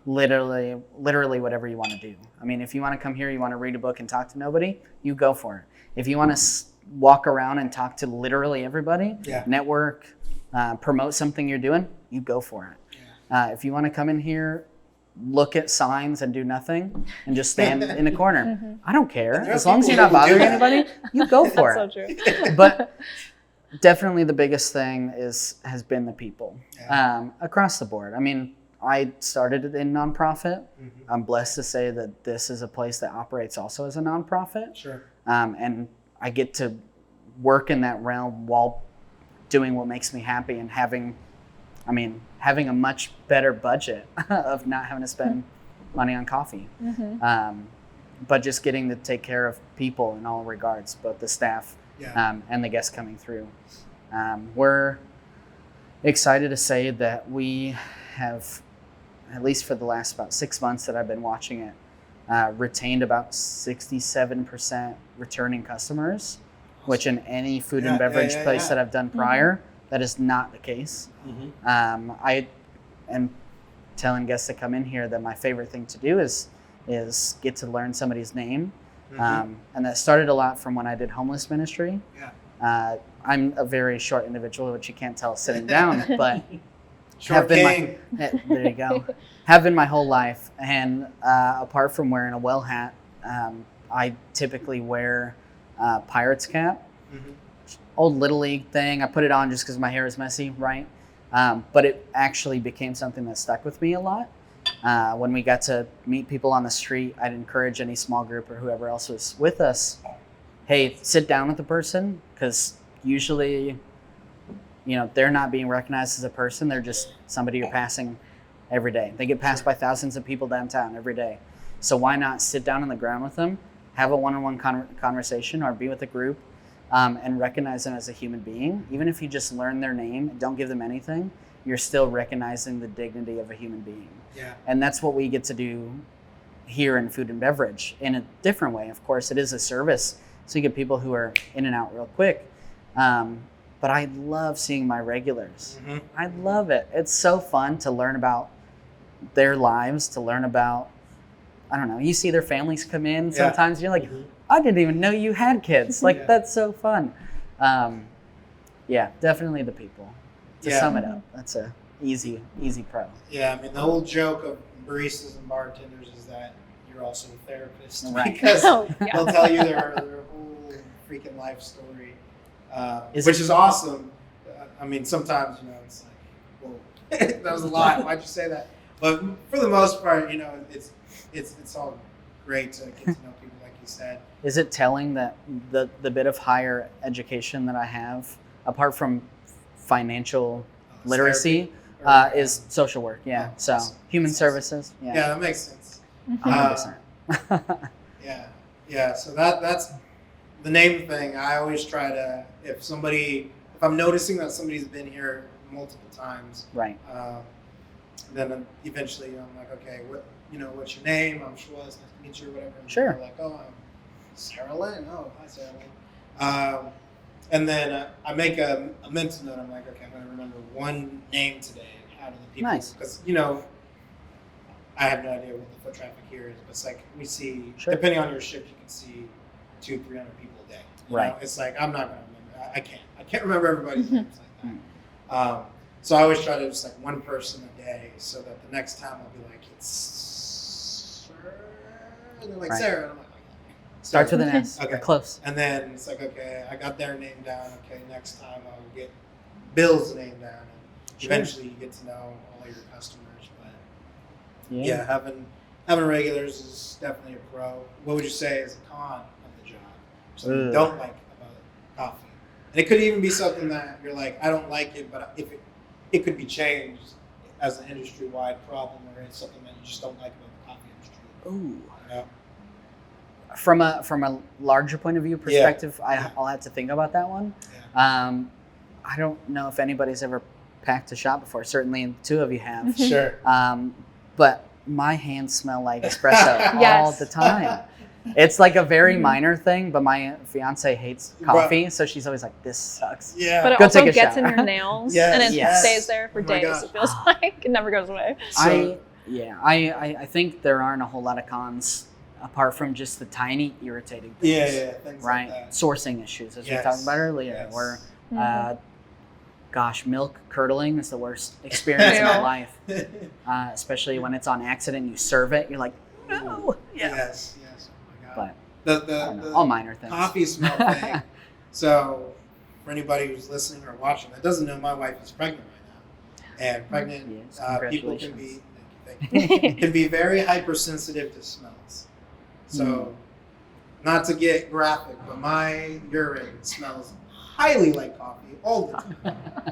literally whatever you want to do. I mean, if you want to come here, you want to read a book and talk to nobody, you go for it. If you want to walk around and talk to literally everybody, Yeah. network, promote something you're doing, you go for it. Yeah. If you want to come in here, look at signs and do nothing and just stand in a corner, I don't care. There are As long as you're people not who do bothering that. anybody, you go for That's it. so true. But definitely the biggest thing has been the people, Yeah. across the board. I mean, I started it in nonprofit. Mhm. I'm blessed to say that this is a place that operates also as a nonprofit, Sure. and I get to work in that realm while doing what makes me happy and having a much better budget of not having to spend money on coffee. But just getting to take care of people in all regards, both the staff Yeah. and the guests coming through. We're excited to say that we have, at least for the last about 6 months that I've been watching it, retained about 67% returning customers, which in any food and beverage place that I've done prior, that is not the case. I am telling guests that come in here that my favorite thing to do is get to learn somebody's name. And that started a lot from when I did homeless ministry. Yeah. I'm a very short individual, which you can't tell sitting down, but Short been king. there you go. Have been my whole life. And apart from wearing a well hat, I typically wear a Pirates cap. Mhm. Old Little League thing. I put it on just because my hair is messy, right? But it actually became something that stuck with me a lot. When we got to meet people on the street, I'd encourage any small group or whoever else was with us, hey, sit down with the person, because usually, they're not being recognized as a person. They're just somebody you're passing every day. They get passed by thousands of people downtown every day. So why not sit down on the ground with them, have a one-on-one conversation, or be with a group, and recognize them as a human being. Even if you just learn their name and don't give them anything, you're still recognizing the dignity of a human being. Yeah. And that's what we get to do here in food and beverage in a different way. Of course, it is a service, so you get people who are in and out real quick. But I love seeing my regulars. Mhm. I love it. It's so fun to learn about their lives, to learn about, I don't know, you see their families come in sometimes, you're like, Mhm. I didn't even know you had kids. Like, Yeah. that's so fun. Yeah, definitely the people. To Yeah. sum it up, that's a easy pro. Yeah, I mean, the whole joke of baristas and bartenders is that you're also a therapist Right. because Oh, yeah. they'll tell you their whole freaking life story, Is which it- is awesome. I mean, sometimes, it's like, whoa, that was a lot. Why'd you say that? But for the most part, it's all great to get to know people, like you said. Is it telling that the bit of higher education that I have, apart from financial literacy, Therapy, or- is social work? Yeah, Oh, so awesome. human That's services. Yeah, Yeah, that makes sense. 100%. Yeah. So that's the name thing. I always try to, if I'm noticing that somebody's been here multiple times, Right. then eventually I'm like, okay, what's your name? I'm Schwartz, nice to meet you, or whatever. And Sure. they're like, oh, I'm Sarah Lynn. Oh, hi, Sarah Lynn. And then I make a mental note. I'm like, okay, I'm going to remember one name today out of the people. Nice. Because, I have no idea what the foot traffic here is, but it's like we see, Sure. depending on your shift, you can see 200-300 people a day. You Right. know? It's like I'm not gonna remember. I can't remember everybody's names like that. So I always try to just like one person a day, so that the next time I'll be like, it's Sarah, and they're like Right. Sarah, and I'm like, Starts with an S. Okay. We're close. and then it's like, okay, I got their name down. Okay, next time I'll get Bill's name down, and Sure. eventually you get to know all your customers. But Yeah. yeah, having regulars is definitely a pro. What would you say is a con of the job? Something you Ugh. don't like about coffee? And it could even be something that you're like, I don't like it, but if it could be changed as an industry-wide problem, or it's something that you just don't like about the coffee industry. Ooh. You know? From a larger point of view perspective, I'll have to think about that one. Yeah. I don't know if anybody's ever packed a shop before. Certainly, the two of you have. Sure. But my hands smell like espresso Yes. all the time. It's like a very minor thing, but my fiance hates coffee, so she's always like, "This sucks." Yeah. But it Go also take a gets in shower. your nails, Yes. and it Yes. stays there for Oh my days. gosh. It feels like it never goes away. So- I think there aren't a whole lot of cons apart from just the tiny irritating things. yeah, things Right. like that. Sourcing issues, as we Yes. talked about earlier, Yes. where Mhm. gosh, milk curdling is the worst experience in my Yeah. life. Especially when it's on accident, you serve it, you're like, no. Yes. Oh my God. But the I don't know, all minor things. coffee smell thing. So, for anybody who's listening or watching that doesn't know, my wife is pregnant right now, and pregnant Yes, people can be congratulations. can be very hypersensitive to smells. So, not to get graphic, but my urine smells highly like coffee all the time.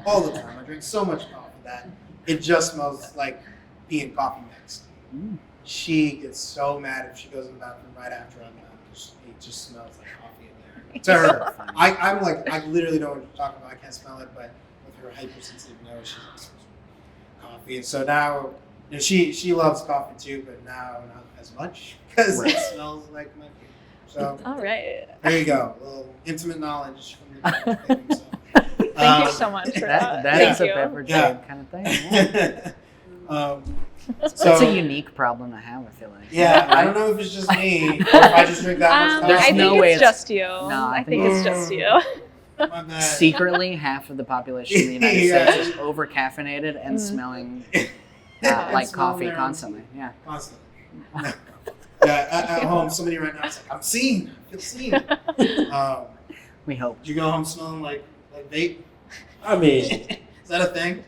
All the time. I drink so much coffee that it just smells like tea and coffee mixed. Mm. She gets so mad if she goes in the bathroom right after I'm done because it just smells like coffee in there. To her, I'm like, I literally don't know what you're talking about. I can't smell it, but with her hypersensitive nose, she's like, coffee. And so now, you know, she loves coffee too, but now not as much because Right. it smells like my food. So All right. there you go, a little intimate knowledge from your baby, so. Thank you so much for that. That Thank is a you. beverage Yeah. aid kind of thing. Yeah. So That's a unique problem to have, I feel like. yeah, I don't know if it's just me or if I just drink that much There's I coffee. think no way it's it's- just you. No, I think it's just you. My bad. Secretly, half of the population in the United Yeah. States is over caffeinated and smelling Yeah. like It's coffee smelling constantly. Yeah. Constantly. No. Yeah, at home, somebody right now is like, I'm seen. I feel seen. We hope. Did you go home smelling like vape? I mean, Is that a thing?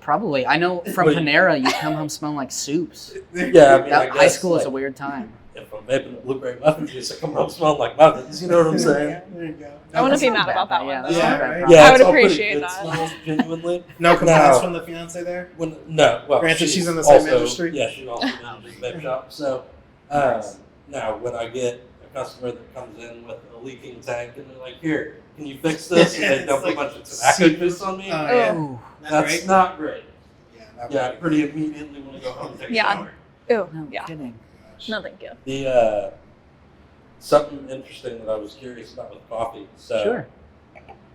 Probably. I know from Wait. Panera, you come home smelling like soups. yeah, I mean, That, I high guess, school is a like, weird time. If I'm vaping a blueberry muffin juice, I come home smelling like muffins. You know what I'm saying? There you go. I wouldn't That's be not mad bad, about that though. one. Yeah, though. that's Yeah, not a bad right. problem. Yeah, I would it's all pretty appreciate good that. smells, genuinely. No complaints No. from the fiance there? No, well, Granted, she's in the same also, industry. Yeah, she also manages a vape shop. So now when I get a customer that comes in with a leaking tank and they're like, "Here, can you fix this?" and they It's dump like a bunch of tobacco super- juice on me, Oh, yeah. Ooh. Not that's great? not great. Yeah, not Yeah, I great. pretty immediately want to go home and take a Yeah. shower. Ew. No Yeah. kidding. Gosh. No, thank you. The something interesting that I was curious about with coffee. So Sure.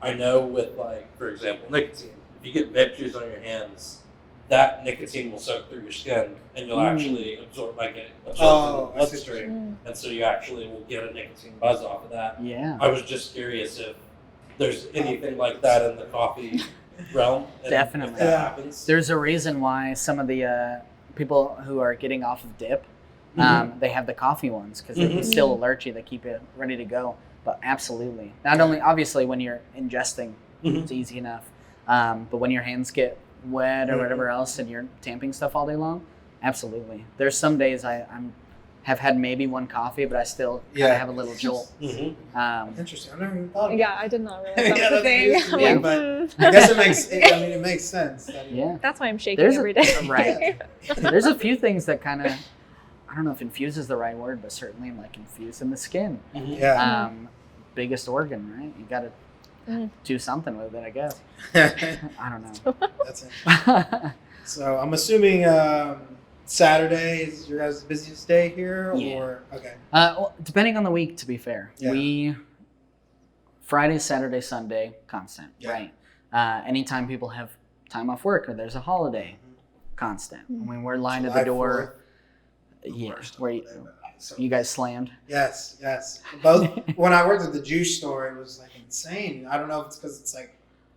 I know with, like, for example, nicotine. If you get vape juice on your hands, that nicotine will soak through your skin, and you'll actually absorb Oh, through the I see what bloodstream, Mm. and so you actually will get a nicotine buzz off of that. Yeah. I was just curious if there's anything like that in the coffee realm. And Definitely. If that Yeah. happens. There's a reason why some of the people who are getting off of dip, they have the coffee ones because they can Mhm. still alert you. They keep it ready to go. But absolutely, not only obviously when you're ingesting, Mhm. it's easy enough. But when your hands get wet or Mhm. whatever else, and you're tamping stuff all day long, absolutely. There's some days have had maybe one coffee, but I still kind of Yeah. have a little jolt. Mhm. Interesting. I've never even thought of it. Yeah, I did not realize Yeah, that was a that's thing. news to I'm me, like, but hmm. I guess it makes sense. That Yeah. That's why I'm shaking There's every day. right. There's a few things that kind of, I don't know if infuse is the right word, but certainly like infuse in the skin. Mhm. Yeah. Biggest organ, right? You got to Mm. do something with it, I guess. That's I don't know. it. So I'm assuming Saturday is your guys' busiest day here, Yeah. or okay. Well, depending on the week, to be fair, Yeah. Friday, Saturday, Sunday, constant, Yeah. right? Anytime people have time off work or there's a holiday, constant. I mean, we're lined at July the door. 4th, Yeah, worst where holiday, but so you guys slammed. Yes, yes. Both when I worked at the juice store, it was like insane. I don't know if it's because it's like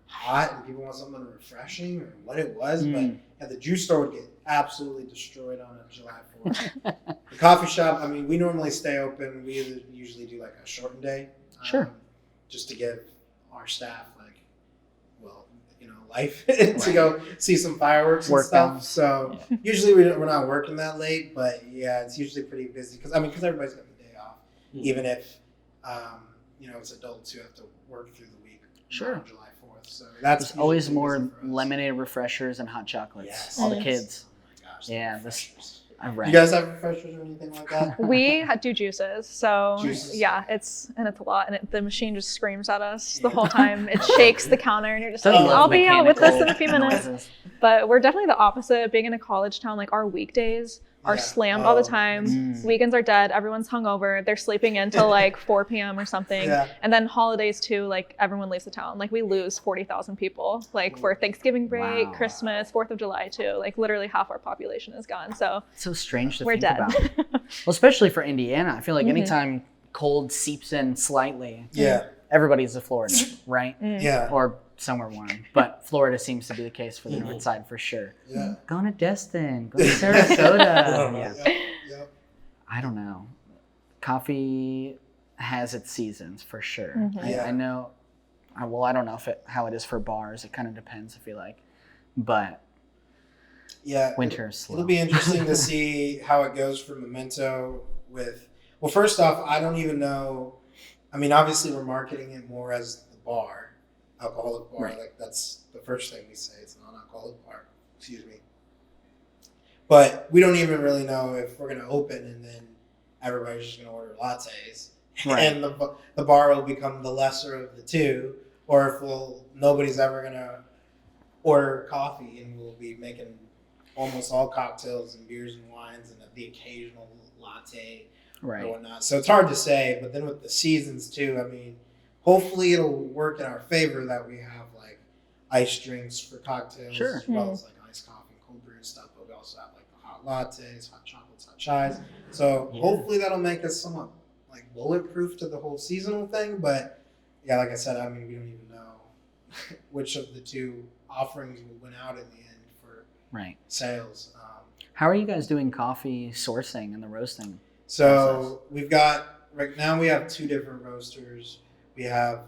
hot and people want something refreshing or what it was, but yeah, the juice store would get absolutely destroyed on a July 4th. The coffee shop, I mean, we normally stay open. We usually do like a shortened day, Sure. just to give our staff like, well, you know, life to go see some fireworks and Work stuff. hours. So usually we're not working that late, but yeah, it's usually pretty busy because everybody's got the day off, even if you know, it's adults who have to work through the week. Sure. On July 4th, so that's There's always usually more busy for us. lemonade refreshers and hot chocolates. Yes. All the Yes. kids. Oh my gosh, Yeah, the this- refreshers. All You right. guys have refreshers or anything like that? We do juices, so Juices. yeah, it's a lot, and the machine just screams at us the Yeah. whole time. It shakes the counter, and you're just Don't like, you love "I'll be out with this in a mechanical few minutes." noises? But we're definitely the opposite. Being in a college town, like our weekdays are Yeah. slammed all the Oh, time. Mm. Weekends are dead. Everyone's hungover. They're sleeping in till like 4 p.m. or something. Yeah. And then holidays too, like everyone leaves the town. Like we lose 40,000 people, like for Thanksgiving break, Wow. Christmas, 4th of July too. Like literally half our population is gone. So It's so strange to we're think dead. about. Well, especially for Indiana. I feel like Mhm. anytime cold seeps in slightly, Yeah, everybody's a Florida, right? yeah, Or somewhere warm. But Florida seems to be the case for the north side for sure. yeah. Going to Destin, go to Sarasota. yeah. Yep. I don't know. Coffee has its seasons for sure. Mhm. Yeah. I know. Well, I don't know how it is for bars. It kind of depends. I feel like, but Yeah, winter is slow. It'll be interesting to see how it goes for Memento with. Well, first off, I don't even know. I mean, obviously, we're marketing it more as the bar, alcoholic bar. Right. Like that's the first thing we say. It's a non-alcoholic bar. Excuse me. But we don't even really know if we're going to open and then everybody's just going to order lattes, Right. and the bar will become the lesser of the two, or if nobody's ever going to order coffee and we'll be making almost all cocktails and beers and wines and the occasional latte or right. whatnot. So it's hard to say. But then with the seasons too, I mean, hopefully it'll work in our favor that we have like iced drinks for cocktails, Sure. as well as like iced coffee and cold brew and stuff. But we also have like the hot lattes, hot chocolates, hot chais. So Yeah. hopefully that'll make us somewhat like bulletproof to the whole seasonal thing. But yeah, like I said, I mean, we don't even know which of the two offerings will win out in the end for Right. sales. How are you guys doing coffee sourcing and the roasting? So we've got, right now we have two different roasters. We have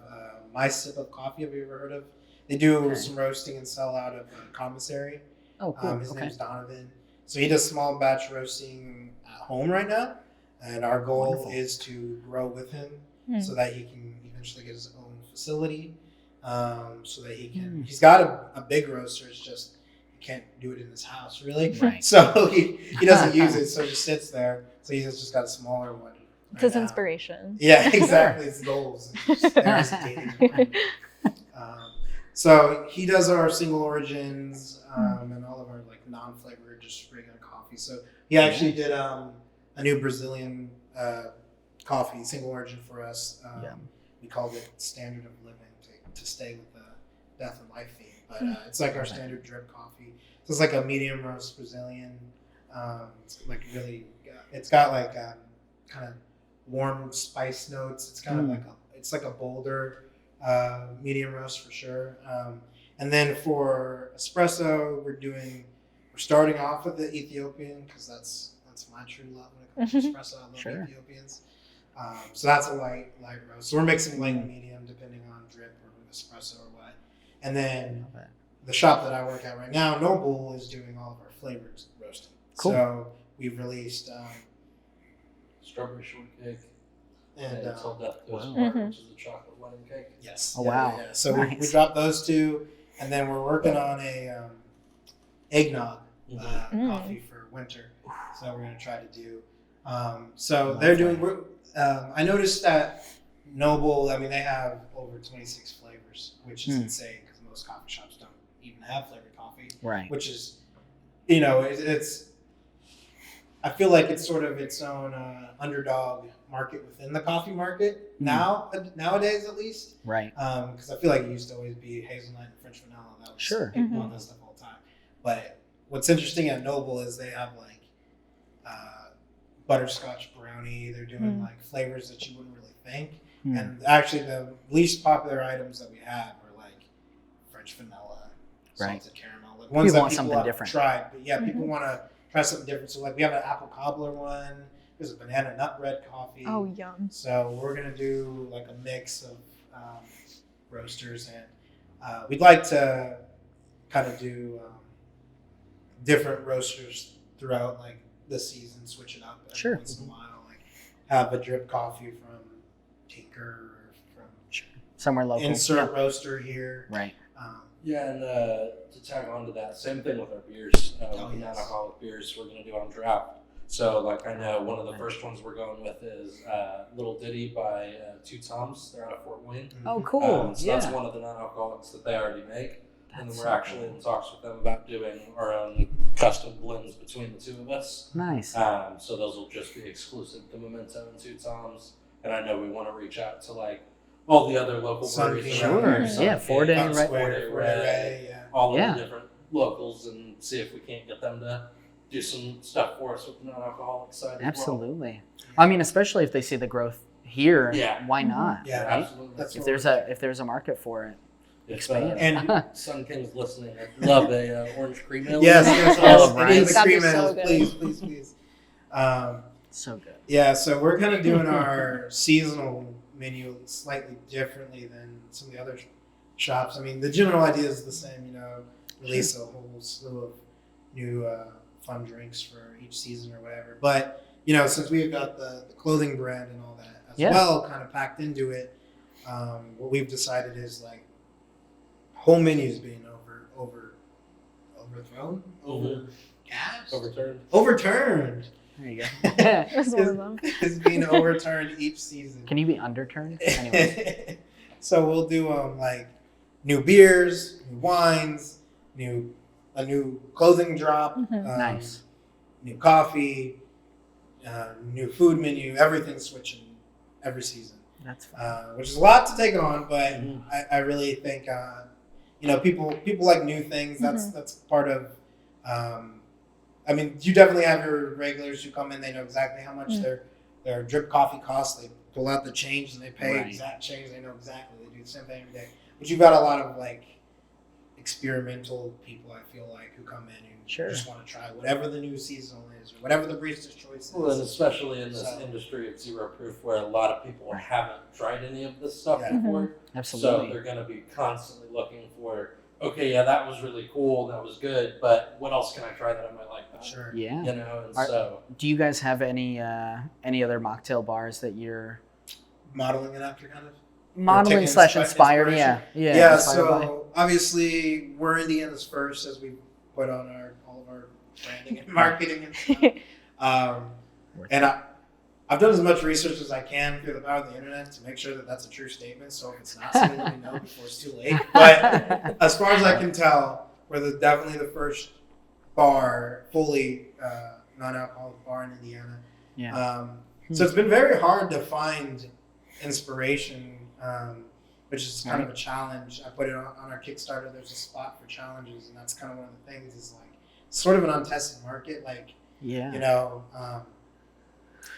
My Sip of Coffee. Have you ever heard of? They do Okay. some roasting and sell out of commissary. Oh, cool. His Okay. name's Donovan. So he does small batch roasting at home right now. And our goal Wonderful. is to grow with him Mm. so that he can eventually get his own facility. So that he can, Mm. he's got a big roaster. It's just, he can't do it in his house really. Right. So he doesn't use it. So it just sits there. So he's just got a smaller one. It's his right now. inspiration. Yeah, exactly. It's goals. It's just there as a dating. So he does our single origins and all of our like non-flavored, just regular coffee. So he actually did a new Brazilian coffee single origin for us. Yeah. We called it Standard of Living to stay with the death and life theme. But it's like our standard drip coffee. So it's like a medium roast Brazilian. It's like really, it's got like kind of warm spice notes. It's kind of like a bolder medium roast for sure. And then for espresso, we're starting off with the Ethiopian because that's my true love when it comes to espresso. I love Sure. Ethiopians. So that's a light roast. So we're mixing light and medium depending on drip or espresso or what. And then Love it. the shop that I work at right now, Noble, is doing all of our flavored roasting. Cool. So we've released Strawberry shortcake and Until Death Do Us Wow. Part, Mhm. which is the chocolate wedding cake. yes. Oh, wow. So we Nice. dropped those two, and then we're working on a eggnog coffee for winter. So we're gonna try to do. So Love they're that. doing. I noticed that Noble. I mean, they have over 26 flavors, which is insane because most coffee shops don't even have flavored coffee. Right. Which is, it's. I feel like it's sort of its own underdog market within the coffee market nowadays, at least. Right. Because I feel like it used to always be hazelnut and French vanilla. That was Sure. people want that stuff all the time. But what's interesting at Noble is they have like butterscotch brownie. They're doing like flavors that you wouldn't really think. And actually, the least popular items that we have are like French vanilla, salted caramel, like ones that want people something have different. tried. But yeah, people want to try something different. So like we have an apple cobbler one. There's a banana nut bread coffee. Oh, yum. So we're gonna do like a mix of roasters, and we'd like to kind of do different roasters throughout like the season, switch it up every once in a while. Like have a drip coffee from Tinker or from Somewhere local. insert roaster here. Right. Yeah, and to tag on to that, same thing with our beers. Non-alcoholic beers we're going to do on draft. So, like, I know one of the first ones we're going with is Little Ditty by Two Toms. They're out of Fort Wayne. Oh, cool. So that's one of the non-alcoholics that they already make. And then we're actually in talks with them about doing our own custom blends between the two of us. Nice. So those will just be exclusive to Memento and Two Toms. And I know we want to reach out to like all the other local breweries. Sure. around here. Yeah, Four 4-Day, Fountain right? Square, 4-Day Red, Red, yeah. all of Yeah. the different locals and see if we can't get them to do some stuff for us with the non-alcoholic side as well. Absolutely. I mean, especially if they see the growth here, Yeah. why not? Yeah, right? Absolutely. That's If what there's a market for it, If, expand. And Sun King's listening, I'd love a orange cream ale. yes, Oh, it is the That'd be cream so ales, good. please. so good. Yeah, so we're kind of doing our seasonal menu slightly differently than some of the other shops. I mean, the general idea is the same, you know, release a whole slew of new fun drinks for each season or whatever. But, you know, since we've got the clothing brand and all that as well kind of packed into it, what we've decided is like whole menus being overthrown, overturned. There you go. That's one of them. is being overturned each season. Can you be underturned? Anyways. So we'll do like new beers, new wines, a new clothing drop, Nice. new coffee, new food menu. Everything's switching every season, That's fun. which is a lot to take on. But I really think you know people like new things. That's part of. I mean, you definitely have your regulars who come in. They know exactly how much their drip coffee costs. They pull out the change and they pay exact change. They know exactly. They do the same thing every day. But you've got a lot of like experimental people, I feel like, who come in and just want to try whatever the new seasonal is or whatever the barista's choice is. Well, and especially in this industry of zero proof, where a lot of people haven't tried any of this stuff before. Absolutely. So they're going to be constantly looking for, okay, yeah, that was really cool, that was good, but what else can I try that I might like that? Sure. Yeah. You know, and Do you guys have any other mocktail bars that you're Modeling it after kind of? modeling / inspired? Yeah. Yeah, inspired so obviously we're Indiana's first as we put on all of our branding and marketing and stuff. And I've done as much research as I can through the power of the internet to make sure that that's a true statement. So if it's not, somebody let me know before it's too late. But as far as I can tell, we're definitely the first bar, fully non-alcoholic bar in Indiana. Yeah. So it's been very hard to find inspiration, which is kind of a challenge. I put it on our Kickstarter. There's a spot for challenges, and that's kind of one of the things. Is like sort of an untested market. Like you know,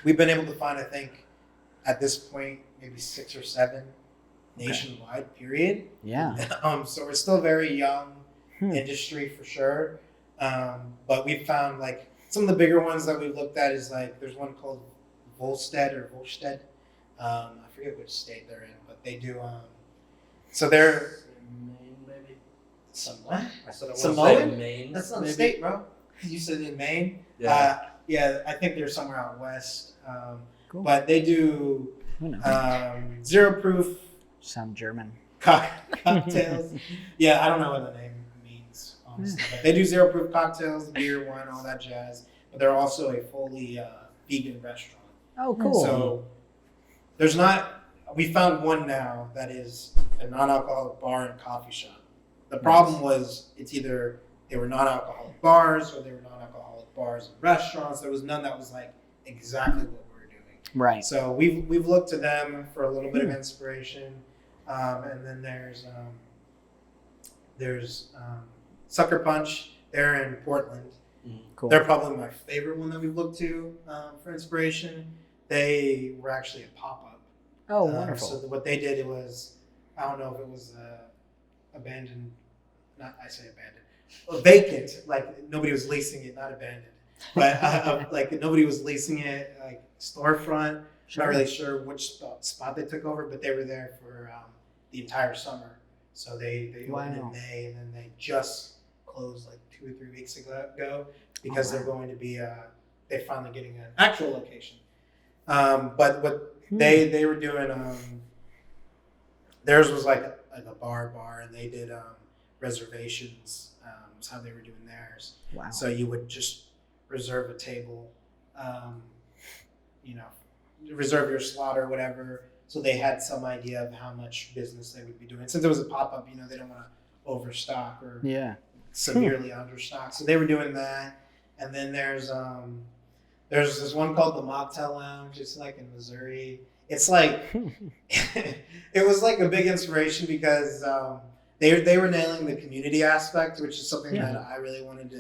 we've been able to find, I think, at this point, maybe 6 or 7 nationwide. Period. Yeah. So we're still very young industry for sure. But we've found like some of the bigger ones that we've looked at is like there's one called Volstead. I forget which state they're in, but they do. So they're Maine, maybe. somewhat. I said I Samoan? want to say Maine. That's not a maybe. state, bro. You said in Maine. Yeah. Yeah, I think they're somewhere out west. Cool. But they do Who knows? zero proof Sound German. cocktails. Yeah, I don't know what the name means, honestly. But they do zero proof cocktails, beer, wine, all that jazz. But they're also a fully vegan restaurant. Oh, cool. So there's not. We found one now that is a non-alcoholic bar and coffee shop. The problem was it's either they were non-alcoholic bars or they were non-alcoholic bars and restaurants. There was none that was like exactly what we were doing. Right. So we've looked to them for a little bit of inspiration, and then there's Sucker Punch, They're in Portland. Cool. They're probably my favorite one that we've looked to for inspiration. They were actually a pop-up. Oh, wonderful. So what they did, it was, I don't know if it was abandoned, vacant, like nobody was leasing it, not abandoned. But like nobody was leasing it, like storefront. Sure. Not really sure which spot they took over, but they were there for the entire summer. So they opened in May, and then they just closed like 2 or 3 weeks ago because they're going to be they're finally getting an actual location. But what they were doing, theirs was like a bar, and they did reservations. Was how they were doing theirs. Wow. So you would just reserve a table, reserve your slot or whatever. So they had some idea of how much business they would be doing. Since it was a pop-up, they don't want to overstock or severely understock. So they were doing that. And then there's this one called the Mocktail Lounge. It's like in Missouri. It's like, it was like a big inspiration because they were nailing the community aspect, which is something that I really wanted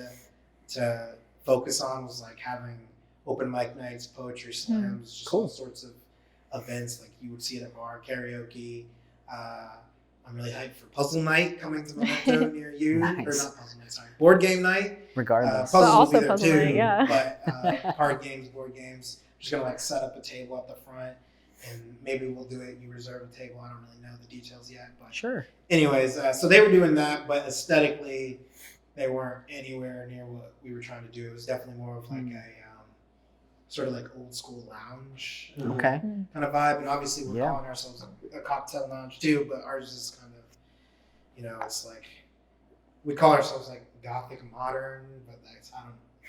to focus on, was like having open mic nights, poetry slams, just all sorts of events like you would see at a bar, karaoke. I'm really hyped for puzzle night coming to Memento near you. Nice. Or not puzzle night, sorry. Board game night. Regardless. Puzzles will be there puzzle too. night, yeah. But card games, board games. I'm just gonna like set up a table at the front, and maybe we'll do it. You reserve a table. I don't really know the details yet, but Sure. anyways, so they were doing that, but aesthetically, they weren't anywhere near what we were trying to do. It was definitely more of like a sort of like old school lounge Okay. kind of vibe. And obviously, we're calling ourselves a cocktail lounge too, but ours is kind of, it's like we call ourselves like gothic modern, but that's, I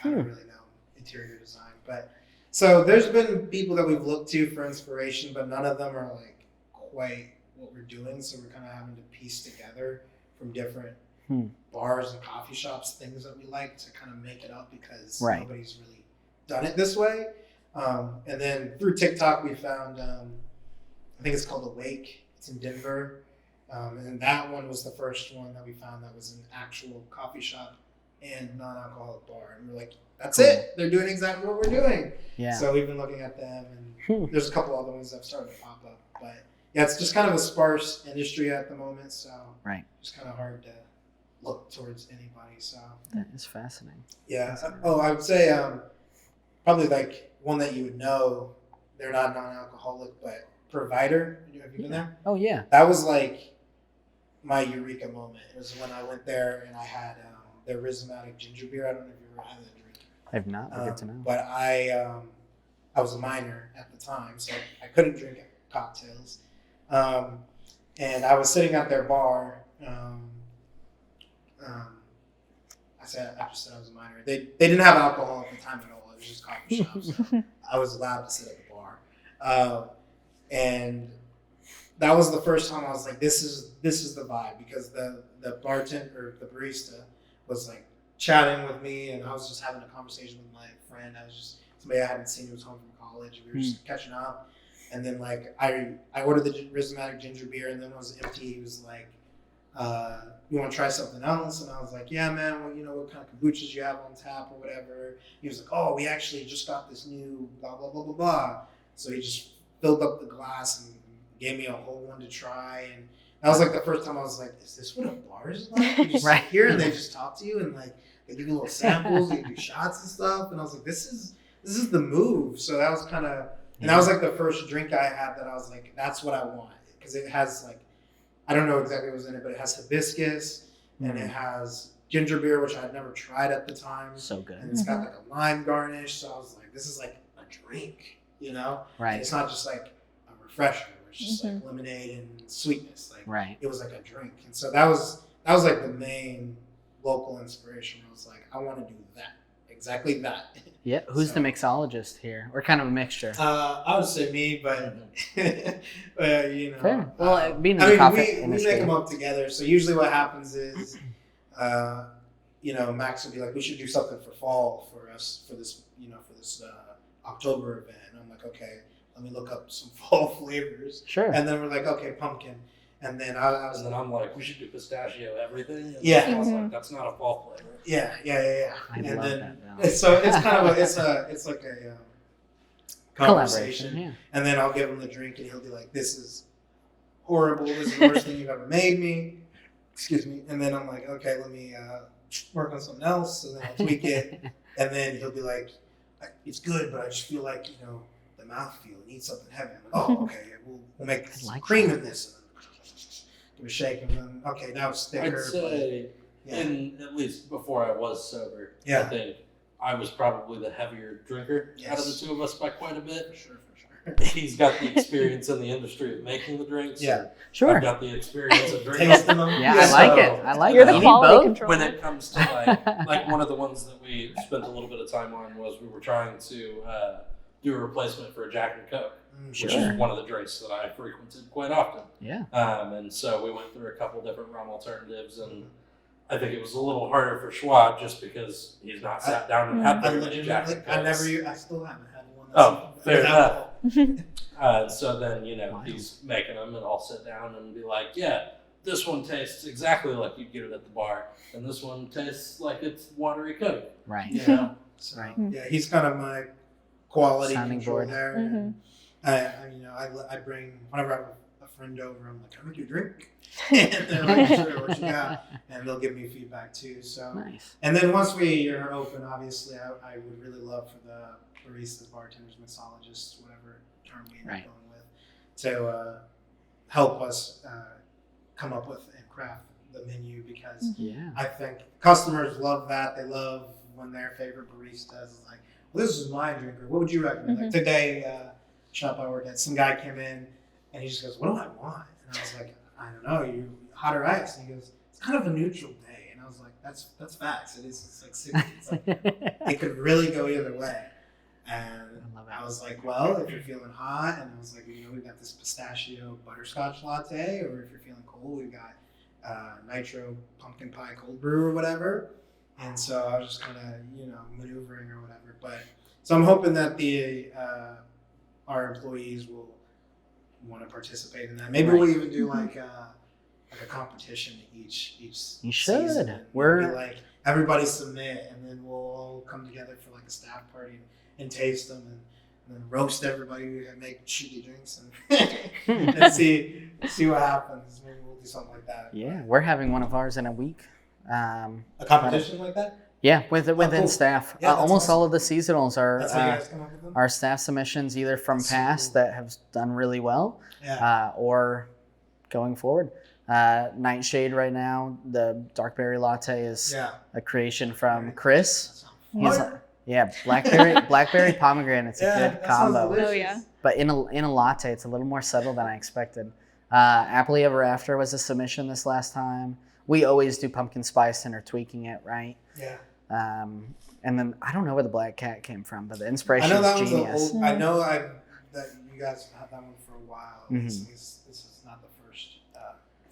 don't really know interior design. But so there's been people that we've looked to for inspiration, but none of them are like quite what we're doing. So we're kind of having to piece together from different bars and coffee shops things that we like to kind of make it up, because nobody's really done it this way. And then through TikTok, we found, I think it's called Awake. It's in Denver. And that one was the first one that we found that was an actual coffee shop and non-alcoholic bar. And we're like, that's it. They're doing exactly what we're doing. Yeah. So we've been looking at them, and there's a couple other ones that have started to pop up. But yeah, it's just kind of a sparse industry at the moment. So it's kind of hard to look towards anybody. So that is fascinating. Yeah. I would say probably like one that you would know. They're not non-alcoholic, but Provider. Have you been there? Oh yeah. That was like my eureka moment. It was when I went there and I had their rhizomatic ginger beer. I don't know if you ever had that drink. I've not. But good to know. But I was a minor at the time, so I couldn't drink cocktails. And I was sitting at their bar. I just said I was a minor. They didn't have alcohol at the time at all. It was just coffee shops. So I was allowed to sit at the bar. And that was the first time I was like, this is the vibe, because the bartender or the barista was like chatting with me, and I was just having a conversation with my friend. I was just somebody I hadn't seen who was home from college. We were just catching up. And then like I ordered the rhizomatic ginger beer, and then when it was empty, he was like, you want to try something else? And I was like, yeah, man, well, what kind of kombuchas you have on tap or whatever. He was like, oh, we actually just got this new blah, blah, blah, blah, blah. So he just filled up the glass and gave me a whole one to try. And that was like the first time I was like, is this what a bar is like? You just sit here and they just talk to you, and like they give you little samples, they do shots and stuff. And I was like, this is the move. So that was kind of, and that was like the first drink I had that I was like, that's what I want. Because it has like, I don't know exactly what was in it, but it has hibiscus and it has ginger beer, which I'd never tried at the time. So good. And it's got like a lime garnish. So I was like, this is like a drink, Right. And it's not just like a refresher. It's just like lemonade and sweetness. Like it was like a drink. And so that was like the main local inspiration. I was like, I want to do that. Exactly that. Yeah. Who's the mixologist here? Or kind of a mixture? I would say me, but Fair. Well, being in the coffee industry, we make them up together. So usually what happens is, Max would be like, we should do something for fall for us for this October event. And I'm like, okay, let me look up some fall flavors. Sure. And then we're like, okay, pumpkin. And then I was And then I'm like, we should do pistachio everything. And Yeah. I was like, that's not a fall flavor. yeah. I And love then that. so it's kind of it's like a conversation. Collaboration, yeah. And then I'll give him the drink, and he'll be like, "This is horrible. This is the worst thing you've ever made me." Excuse me. And then I'm like, "Okay, let me work on something else." And then I'll tweak it, and then he'll be like, "It's good, but I just feel like the mouthfeel. It needs something heavy." I'm like, "Oh, okay. We'll make I like cream that. in this." And then give it a shake, and then okay, now it's thicker. I'd say, but, in at least before I was sober, Yeah. I think I was probably the heavier drinker out of the Yes. two of us by quite a bit. for sure. He's got the experience in the industry of making the drinks. Yeah. Sure. I've got the experience of drinking Tasting them. them. Yeah, I like So, it. I like You're it. the You need quality both. control. When it comes to like one of the ones that we spent a little bit of time on was we were trying to do a replacement for a Jack and Coke, which Sure. is one of the drinks that I frequented quite often. Yeah. And so we went through a couple different rum alternatives, and I think it was a little harder for Schwab just because he's not sat down and had I very many Jack and legitimately, Cokes. I still haven't had one. Oh, fair without enough. So then, Wow. he's making them, and I'll sit down and be like, yeah, this one tastes exactly like you'd get it at the bar, and this one tastes like it's watery Coke. Right. You know? So, Right. yeah, he's kind of my quality Sounding control board. there. Mhm. I bring, whenever I have a friend over, I'm like, "Can I make you a drink?" And they're like, "Sure, what you got?" And they'll give me feedback too. So, Nice. and then once we are open, obviously, I would really love for the baristas, bartenders, mixologists, whatever term we end up Right. going with, to help us come up with and craft the menu, because Yeah. I think customers love that. They love when their favorite barista is like, "Well, this is my drink," or "What would you recommend?" Like today, shop I work at, some guy came in and he just goes, "What do I want?" And I was like, "I don't know, you hot or ice?" And he goes, "It's kind of a neutral day." And I was like, "That's facts. It is. It's like 60. It's like it could really go either way." And I love it. I was like, "Well, if you're feeling hot," and I was like, "We've got this pistachio butterscotch latte, or if you're feeling cold, we've got nitro pumpkin pie cold brew or whatever." And so I was just kind of maneuvering or whatever. But so I'm hoping that our employees will want to participate in that. Maybe we'll even do like a competition each You season. should. And We're- be like, everybody submit, and then we'll all come together for like a staff party and taste them, and then roast everybody and make shitty drinks and see what happens. Maybe we'll do something like that. Yeah, we're having one of ours in a week. A competition like that? Yeah, within cool. staff. Yeah, that's almost awesome. all of the seasonals That's how you are guys come up with them? our staff submissions, either from That's so past cool. that have done really well, Yeah. or going forward. Nightshade right now, the dark berry latte is Yeah. a creation from Chris. That sounds He's fire. Yeah, blackberry pomegranate. It's a Yeah, good that sounds combo. delicious. Oh, yeah. But in a latte, it's a little more subtle than I expected. Happily Ever After was a submission this last time. We always do pumpkin spice and are tweaking it, right? Yeah. And then I don't know where the black cat came from, but the I inspiration know that is one's an genius. old. I know that you guys have had that one for a while. Mhm. This is not the first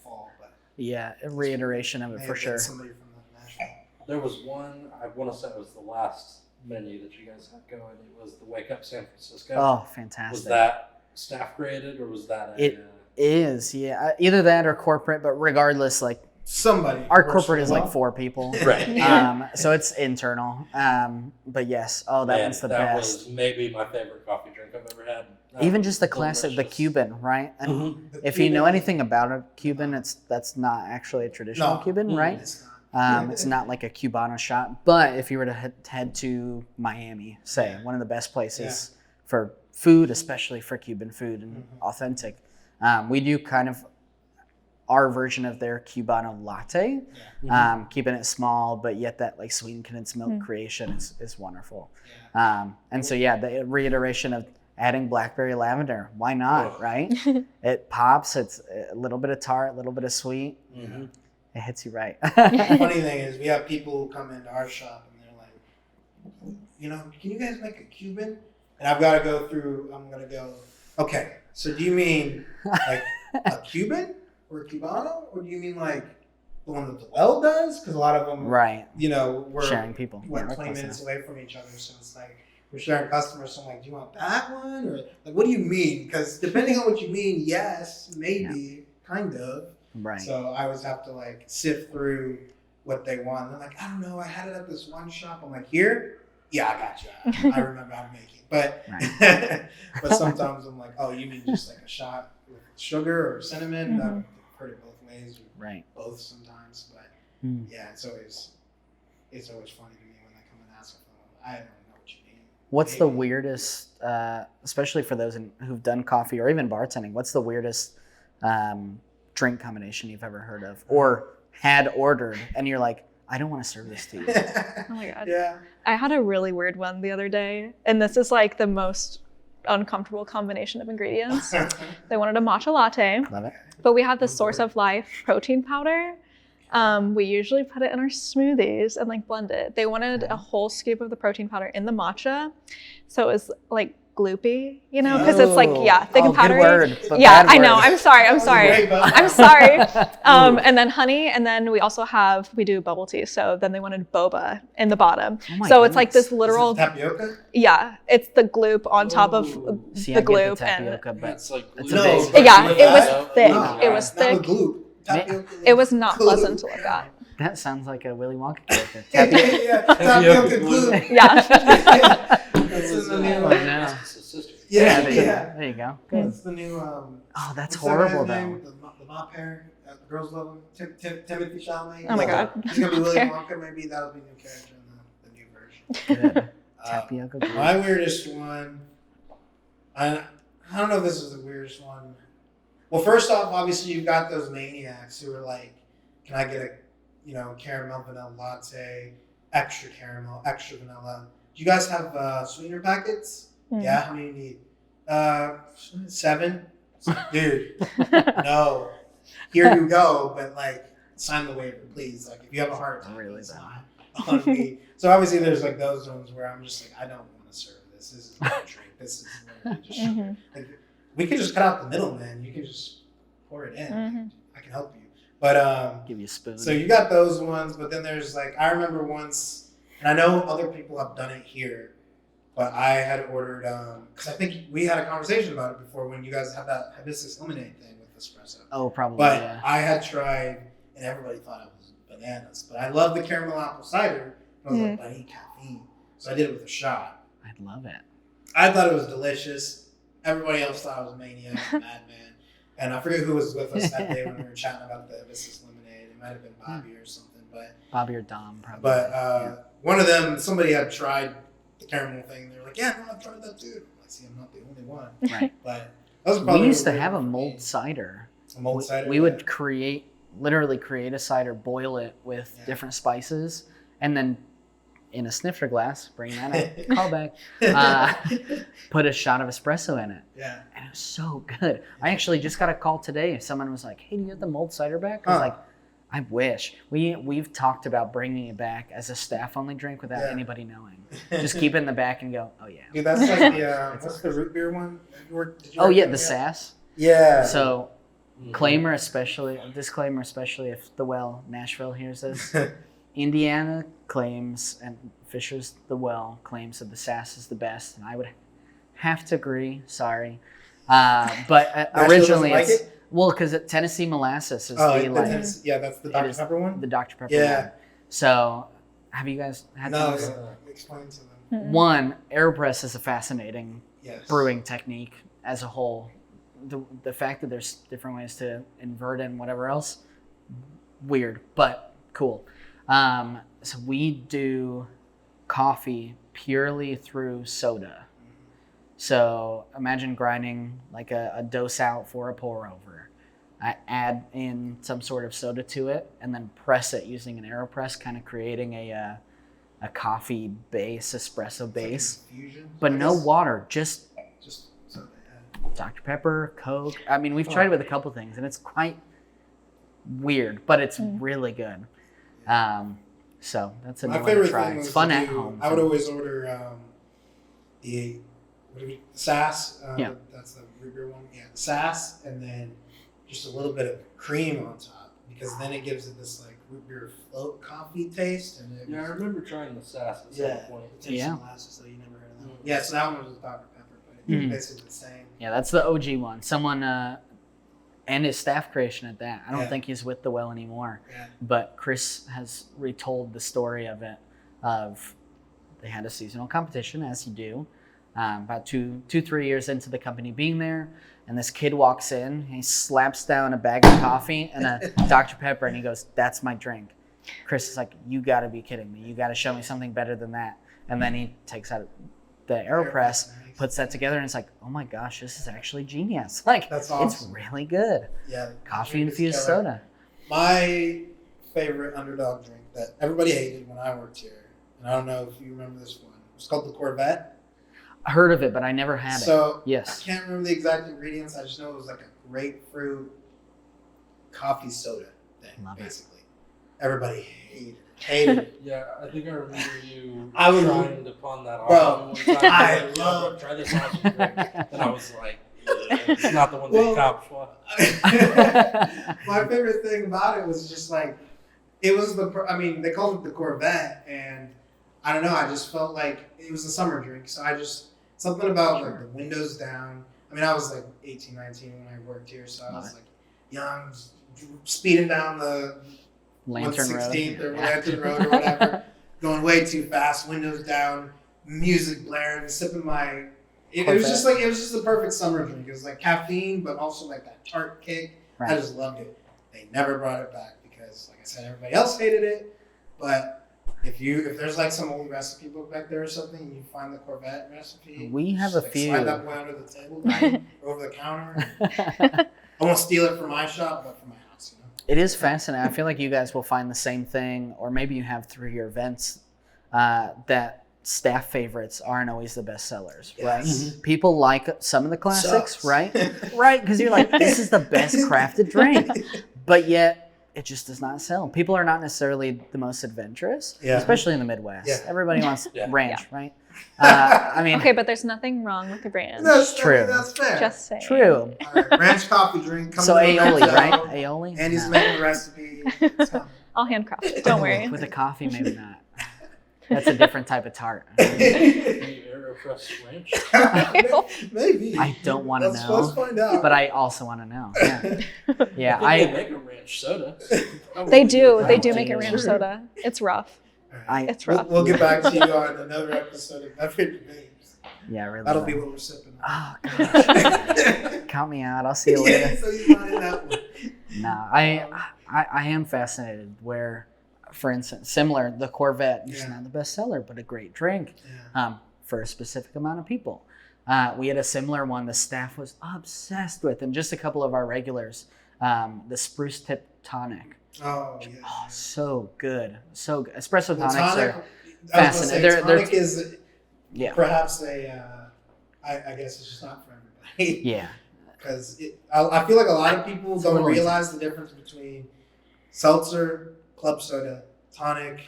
fall, but Yeah, a reiteration of may it have for been sure. Somebody from the national. There was one, I want to say it was the last menu that you guys had going. It was the Wake Up San Francisco. Oh, Was fantastic. that staff created, or was that a... It is, yeah. Either that or corporate, but regardless, like Somebody. our works corporate for is a like while. 4 people. Right. So it's internal. But yes, that Man, one's the that best. was maybe my favorite coffee drink I've ever had. Even just the classic, the delicious. Cuban, right? And Mhm. The if you know Cuban- anything about a Cuban, that's not actually a traditional No. Cuban, Mm. right? It's not. It's not like a Cubano shot. But if you were to head to Miami, say, one of the best places for food, especially for Cuban food and authentic, we do kind of our version of their Cubano latte, keeping it small, but yet that like sweetened condensed milk creation is wonderful. And so, yeah, the reiteration of adding blackberry lavender, why not, Oh. right? It pops, it's a little bit of tart, a little bit of sweet. Mhm. It hits you right. Funny thing is, we have people who come into our shop and they're like, can you guys make a Cuban? And I've got to go through. I'm gonna go. Okay, so do you mean like a Cuban or a Cubano, or do you mean like the one that the well does? Because a lot of them, Right. we're Sharing people. We're Yeah, we're 20 close minutes enough. away from each other, so it's like we're sharing customers. So I'm like, do you want that one, or like what do you mean? Because depending on what you mean, yes, maybe, kind of. Right. So I always have to like sift through what they want. They're like, I don't know, I had it at this one shop. I'm like, here? Yeah, I got you. I remember how to make it. But but sometimes I'm like, oh, you mean just like a shot with sugar or cinnamon? I've heard it both ways. Right. Both sometimes. But yeah, it's always funny to me when they come and ask if I don't know what you mean. What's the weirdest, especially for those who've done coffee or even bartending, what's the weirdest drink combination you've ever heard of or had ordered and you're like, I don't want to serve this to you? Oh my God. Yeah. I had a really weird one the other day, and this is like the most uncomfortable combination of ingredients. They wanted a matcha latte, Love it. but we had the Source of Life protein powder. We usually put it in our smoothies and like blend it. They wanted a whole scoop of the protein powder in the matcha, so it was like gloopy, you know, because it's like thick and powdery. Good word, but Yeah, bad I know. word. I'm sorry. Great, but- I'm sorry. And then honey, and then we also we do bubble tea. So then they wanted boba in the bottom. Oh my So it's like goodness. this literal, Is it tapioca? yeah, it's the gloop on top of See, the I get gloop, the tapioca, but It's like It's No, a big. but Yeah, with it was that? thick. No, It was not thick. with glue. Tapioca It was not glue. pleasant to look at. That sounds like a Willy Wonka character. Yeah, Tapioca. yeah, tapioca glue. Yeah. That's in the new. Oh, no. Yeah, there, yeah. there you go. That's the new. Oh, that's what's that horrible guy's though. name? The mop hair. The girls love him. Timothy Chalamet. Oh my God. He's gonna be Willy Wonka. Maybe that'll be a new character in the new version. Good. Tapioca glue. My weirdest one. I don't know if this is the weirdest one. Well, first off, obviously you've got those maniacs who are like, "Can I get a, caramel vanilla latte, extra caramel, extra vanilla?" Do you guys have sweetener packets? Yeah, how many do you need? 7. Dude, no. Here you go, but like, sign the waiver, please. Like, if you have a heart attack, Really it's bad. not on me. So obviously, there's like those ones where I'm just like, I don't want to serve this. This is not a drink. This is literally just sugar. Like, we could just cut out the middleman. You can just pour it in. I can help you. But Give you a spoon. so you got those ones, but then there's like, I remember once, and I know other people have done it here, but I had ordered, because I think we had a conversation about it before when you guys had that hibiscus lemonade thing with espresso. Oh, probably. But Yeah. I had tried, and everybody thought it was bananas, but I love the caramel apple cider. I was like, but I need caffeine. So I did it with a shot. I'd love it. I thought it was delicious. Everybody else thought I was a maniac, madman. And I forget who was with us that day when we were chatting about the hibiscus lemonade. It might have been Bobby or something, but Bobby or Dom, probably. But one of them, somebody had tried the caramel thing. They were like, "Yeah, no, I've tried that too." I'm like, "See, I'm not the only one." Right. But that was probably We used to the have a weirdest mulled thing. cider. A mulled cider. We yeah. would literally create a cider, boil it with different spices, and then in a snifter glass, bring that up, callback, put a shot of espresso in it. Yeah. And it was so good. I actually just got a call today. Someone was like, "Hey, do you have the mulled cider back?" I was like, I wish. We've talked about bringing it back as a staff-only drink without anybody knowing. Just keep it in the back and go, "Oh yeah." Dude, that's like the what's the root beer one? Did you work The sass. Yeah. So, disclaimer especially if the Nashville hears this. Indiana claims, and Fisher's the Well claims that the sass is the best, and I would have to agree. Sorry, but originally like it's it? because Tennessee molasses is that's the Dr. Pepper one. The Dr. Pepper Yeah. one. So, have you guys had No, those? explain to them. One, AeroPress is a fascinating Yes. brewing technique as a whole. The fact that there's different ways to invert it and whatever else, weird, but cool. So we do coffee purely through soda. So imagine grinding like a dose out for a pour over. I add in some sort of soda to it and then press it using an AeroPress, kind of creating a coffee base, espresso base, Like infusion, but I no guess. water, just soda. Dr. Pepper, Coke. I mean, we've tried it with a couple things, and it's quite weird, but it's really good. So that's My another favorite try. thing It's was fun to at do- home. I would always order the sass. Yeah. That's the root beer one. Yeah, the sass, and then just a little bit of cream on top, because then it gives it this like root beer float coffee taste. And Yeah, I remember trying the sass at some point. it tastes Yeah. molasses, so you never heard of that one. Yeah, so that one was with Dr. Pepper, but it's basically the same. Yeah, that's the OG one. Someone and his staff creation at that. I don't Yeah. think he's with the well anymore. Yeah. But Chris has retold the story of it. Of they had a seasonal competition, as you do, about 3 years into the company being there, and this kid walks in, he slaps down a bag of coffee and a Dr. Pepper, and he goes, "That's my drink." Chris is like, "You got to be kidding me! You got to show me something better than that." And then he takes out the AeroPress, puts that together, and it's like, "Oh my gosh, this is actually genius! Like, That's it's awesome. really good." Yeah. Coffee infused soda. My favorite underdog drink that everybody hated when I worked here, and I don't know if you remember this one. It's called the Corvette. I heard of it, but I never had it. So Yes. I can't remember the exact ingredients. I just know it was like a grapefruit coffee soda thing, Love it. basically. Everybody hated it. Yeah, I think I remember you I was- trying to pawn that Bro, off. One time. I You're like, "Yeah, love- bro, try this awesome drink," and I was like, "It's not the one Well- that cops want." My favorite thing about it was just like, it was they called it the Corvette, and I don't know, I just felt like it was a summer drink, so something about like the windows down. I mean, I was like 18, 19 when I worked here, so I Love was it. like young, speeding down the Lantern 116th Road. or Lantern Road or whatever, going way too fast, windows down, music blaring, sipping my. It was just the perfect summer drink. It was like caffeine, but also like that tart kick. Right. I just loved it. They never brought it back because, like I said, everybody else hated it. But if there's like some old recipe book back there or something, and you find the Corvette recipe, We have just, a like, few. Slide that boy under the table, or over the counter. I won't steal it from my shop, but from my house. You know. It is fascinating. I feel like you guys will find the same thing, or maybe you have through your events, that staff favorites aren't always the best sellers, right? Yes. People like some of the classics, Sucks. right? Right, because you're like, this is the best crafted drink, but yet it just does not sell. People are not necessarily the most adventurous, Yeah. especially in the Midwest. Yeah. Everybody wants Yeah. ranch, right? I mean, Okay, but there's nothing wrong with the brand. That's True. That's fair. Just saying. true. All right, ranch coffee drink. Come So to the aioli, Memento. right? Aioli? Andy's No. making the recipe. It's coming. I'll handcraft it. Don't worry. With a coffee, maybe not. That's a different type of tart. Can you AeroPress ranch? Maybe. I don't want to Let's know, find out. but I also want to know. Yeah, yeah. I think I, they make a ranch soda. They do. They do Oh, make a geez. ranch soda. It's rough. All right. I It's We'll, rough. we'll get back to you on another episode of Beverage Babes. yeah, really. That'll be will. what we're sipping on. Oh gosh, count me out. I'll see you Yeah, later. so you're not in that one. No, I am fascinated. Where, for instance, similar, the Corvette is Yeah. not the best seller, but a great drink Yeah. for a specific amount of people. We had a similar one the staff was obsessed with, and just a couple of our regulars, the Spruce Tip Tonic. Oh, yeah. Oh, so good, so good. Espresso Well, tonics tonic, are I was gonna say, fascinating. They're- tonic is yeah, perhaps I guess it's just not for everybody. yeah, Because I feel like a lot of people It's a don't little realize the difference between seltzer, club soda, tonic,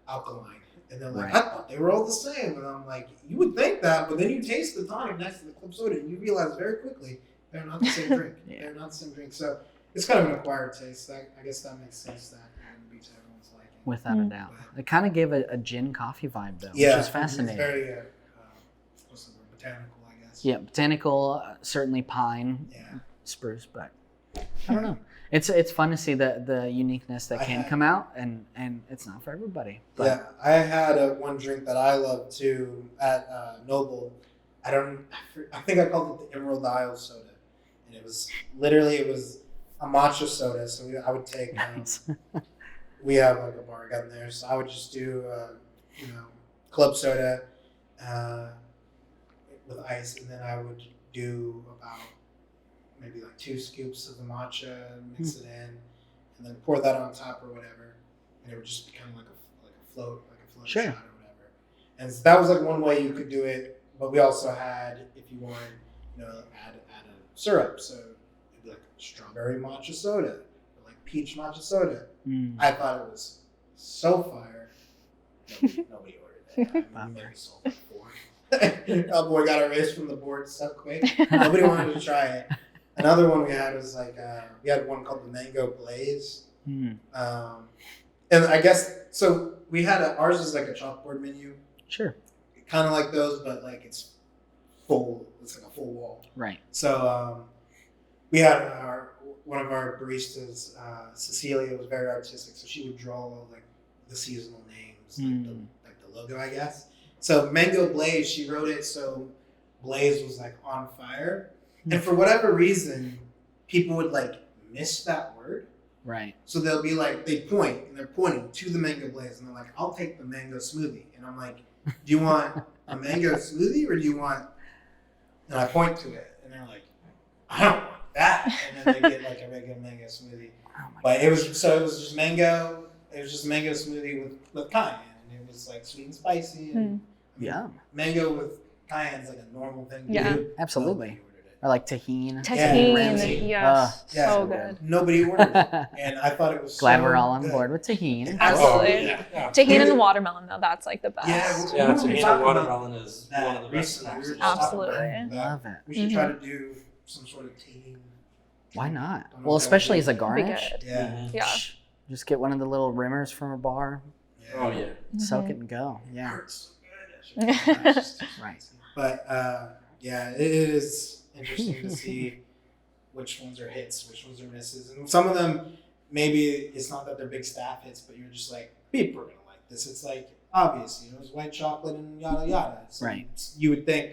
alkaline. And they're like, Right. I thought they were all the same. And I'm like, you would think that, but then you taste the tonic next to the club soda and you realize very quickly they're not the same drink. Yeah. They're not the same drink. So it's kind of an acquired taste. I guess that makes sense that it wouldn't be to everyone's liking. without a Mm. doubt. It kind of gave a gin coffee vibe though, Yeah, which is fascinating. It's very what's the word? Botanical, I guess. Yeah, botanical, certainly pine, Yeah. spruce, but I don't know. It's fun to see the uniqueness that I can had- come out, and it's not for everybody. But Yeah, I had one drink that I love too at Noble. I think I called it the Emerald Isle soda, and it was a matcha soda. So I would take. nice. We have like a bar gun there, so I would just do club soda with ice, and then I would do about maybe like 2 scoops of the matcha, mix it in, and then pour that on top or whatever, and it would just become like a float Sure. shot or whatever. And so that was like one way you could do it, but we also had, if you wanted, add a syrup, so it'd be like strawberry matcha soda, or like peach matcha soda. Mm. I thought it was so fire. Nobody ordered it. I mean, maybe sold like 4. Oh boy, got erased from the board so quick. Nobody wanted to try it. Another one we had was like we had one called the Mango Blaze, Mm. and I guess so. We had ours is like a chalkboard menu, Sure. kind of like those, but like it's full. It's like a full wall. Right. So we had our one of our baristas, Cecilia, was very artistic, so she would draw like the seasonal names, like the logo, I guess. So Mango Blaze, she wrote it so Blaze was like on fire, and for whatever reason, people would like miss that word. Right. So they'll be like, they point and they're pointing to the Mango Blaze, and they're like, "I'll take the mango smoothie," and I'm like, "Do you want a mango smoothie or do you want?" And I point to it, and they're like, "I don't want that," and then they get like a regular mango smoothie. Oh my But it was just mango. It was just mango smoothie with cayenne, and it was like sweet and spicy. And, I mean, Yeah. mango with cayenne is like a normal thing to Yeah. do. Absolutely. Nobody ordered it. Or like tahini. Tahini, yes, Yeah. so good. Nobody ordered it, and I thought it was Glad so we're all on good. board with tahini. Absolutely. Yeah. Tahini and watermelon, though, that's like the best. Yeah, Yeah, we were tahini talking watermelon is that one of the best recently. We were snacks. just talking Absolutely. about that. Love it. We should try to do some sort of tahini. Why not? Don't know Well, if that especially would as a Be garnish. good. Yeah. Mhm. Yeah. Just get one of the little rimmers from a bar, Oh yeah. soak it and go. Yeah. Hurts so good. That shit. It's just too Right. spicy. But yeah, it is interesting to see which ones are hits, which ones are misses, and some of them maybe it's not that they're big staff hits, but you're just like, people are gonna like this. It's like obvious, you know, it's white chocolate and yada yada. So Right. You would think,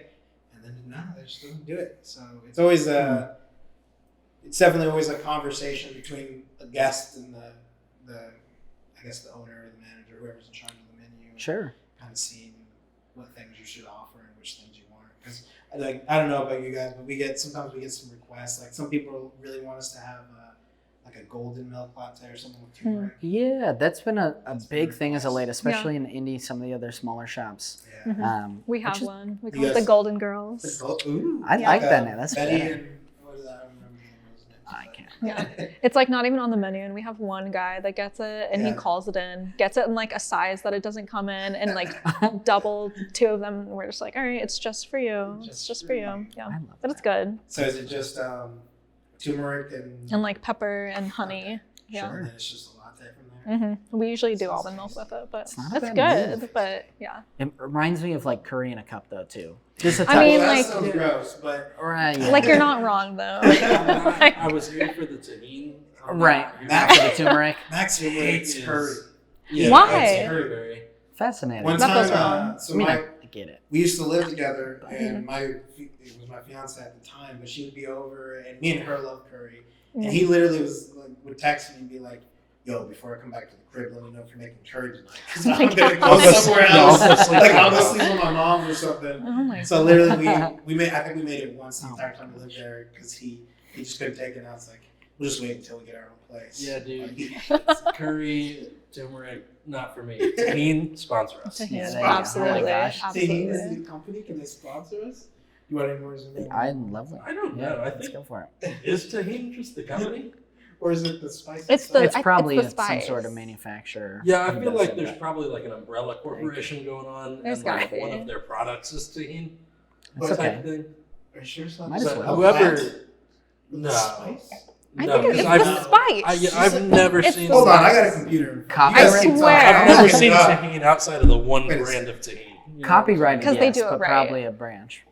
and then no, they just don't do it. So it's always it's definitely always a conversation between the guest and the I guess the owner or the manager, whoever's in charge of the menu. Sure. Kind of seeing what things you should offer and which things you want. Because like I don't know about you guys, but sometimes we get some requests. Like some people really want us to have like a golden milk latte or something with turmeric. Yeah, that's been a That's big very thing as of nice. late, especially in Indy, some of the other smaller shops. Yeah. Mhm. We which have is- one. We You call it the guys- Golden Girls. Ooh, I like that name. That's Betty better. and what is that? I don't remember those names. I can't. Yeah. It's like not even on the menu, and we have one guy that gets it, and he Yeah. calls it gets it in like a size that it doesn't come in, and like double two of them. And we're just like, all right, it's just for you. It's just for you. Yeah, I love but it's that. good. So is it just turmeric And like pepper and honey. Yeah. Sure. And then it's just a latte from there? We usually do almond milk with it, but It's not a it's bad good. move. But yeah, It reminds me of like curry in a cup though too. Just a I touch. mean, Well, that like- sounds gross, but right. Yeah. like you're not wrong though. I was here for the tahini. I'm Right. not here Max- After the turmeric. Max hates Is- curry. Yeah, Why? it's very. Fascinating. One That goes time, wrong. so I mean, my I get it. we used to live together, and it was my fiance at the time, but she would be over, and me and her love curry, and he literally would text me and be like, "Yo, before I come back to the crib, let me know if you're making curry tonight, because I'm gonna go somewhere else, like I'll go sleep with my mom or something." Oh my So literally, I think we made it once the entire time we lived there, because he just couldn't take it. And I was like, "We'll just wait until we get our own place." Yeah, dude. Like, Curry, turmeric, not for me. Tahini, sponsor us. Tahini, Yeah, there you go. absolutely, Oh my gosh. Tahini is absolutely. the company. Can they sponsor us? You want any more? I love that. I don't Yeah, know. I let's think go for it. is tahini just the company? Or is it the spice? It's the- It's I- probably it's the some spice. sort of manufacturer. Yeah, I who feel does like it, there's but probably like an umbrella corporation going on, There's and like gotta one be. of their products is tahini It's type okay. thing. Are you sure it's not Might just as like well. Whoever, fat with no, the spice? I no, think because it's I've, the spice. I've never It's seen. the Hold on, I got a computer. Copy- You guys I keep talking. swear. I've never seen Look it up. tahini outside of the one Wait a brand of tahini. You know? Copyrighted, 'Cause they yes, do it but right. probably a branch.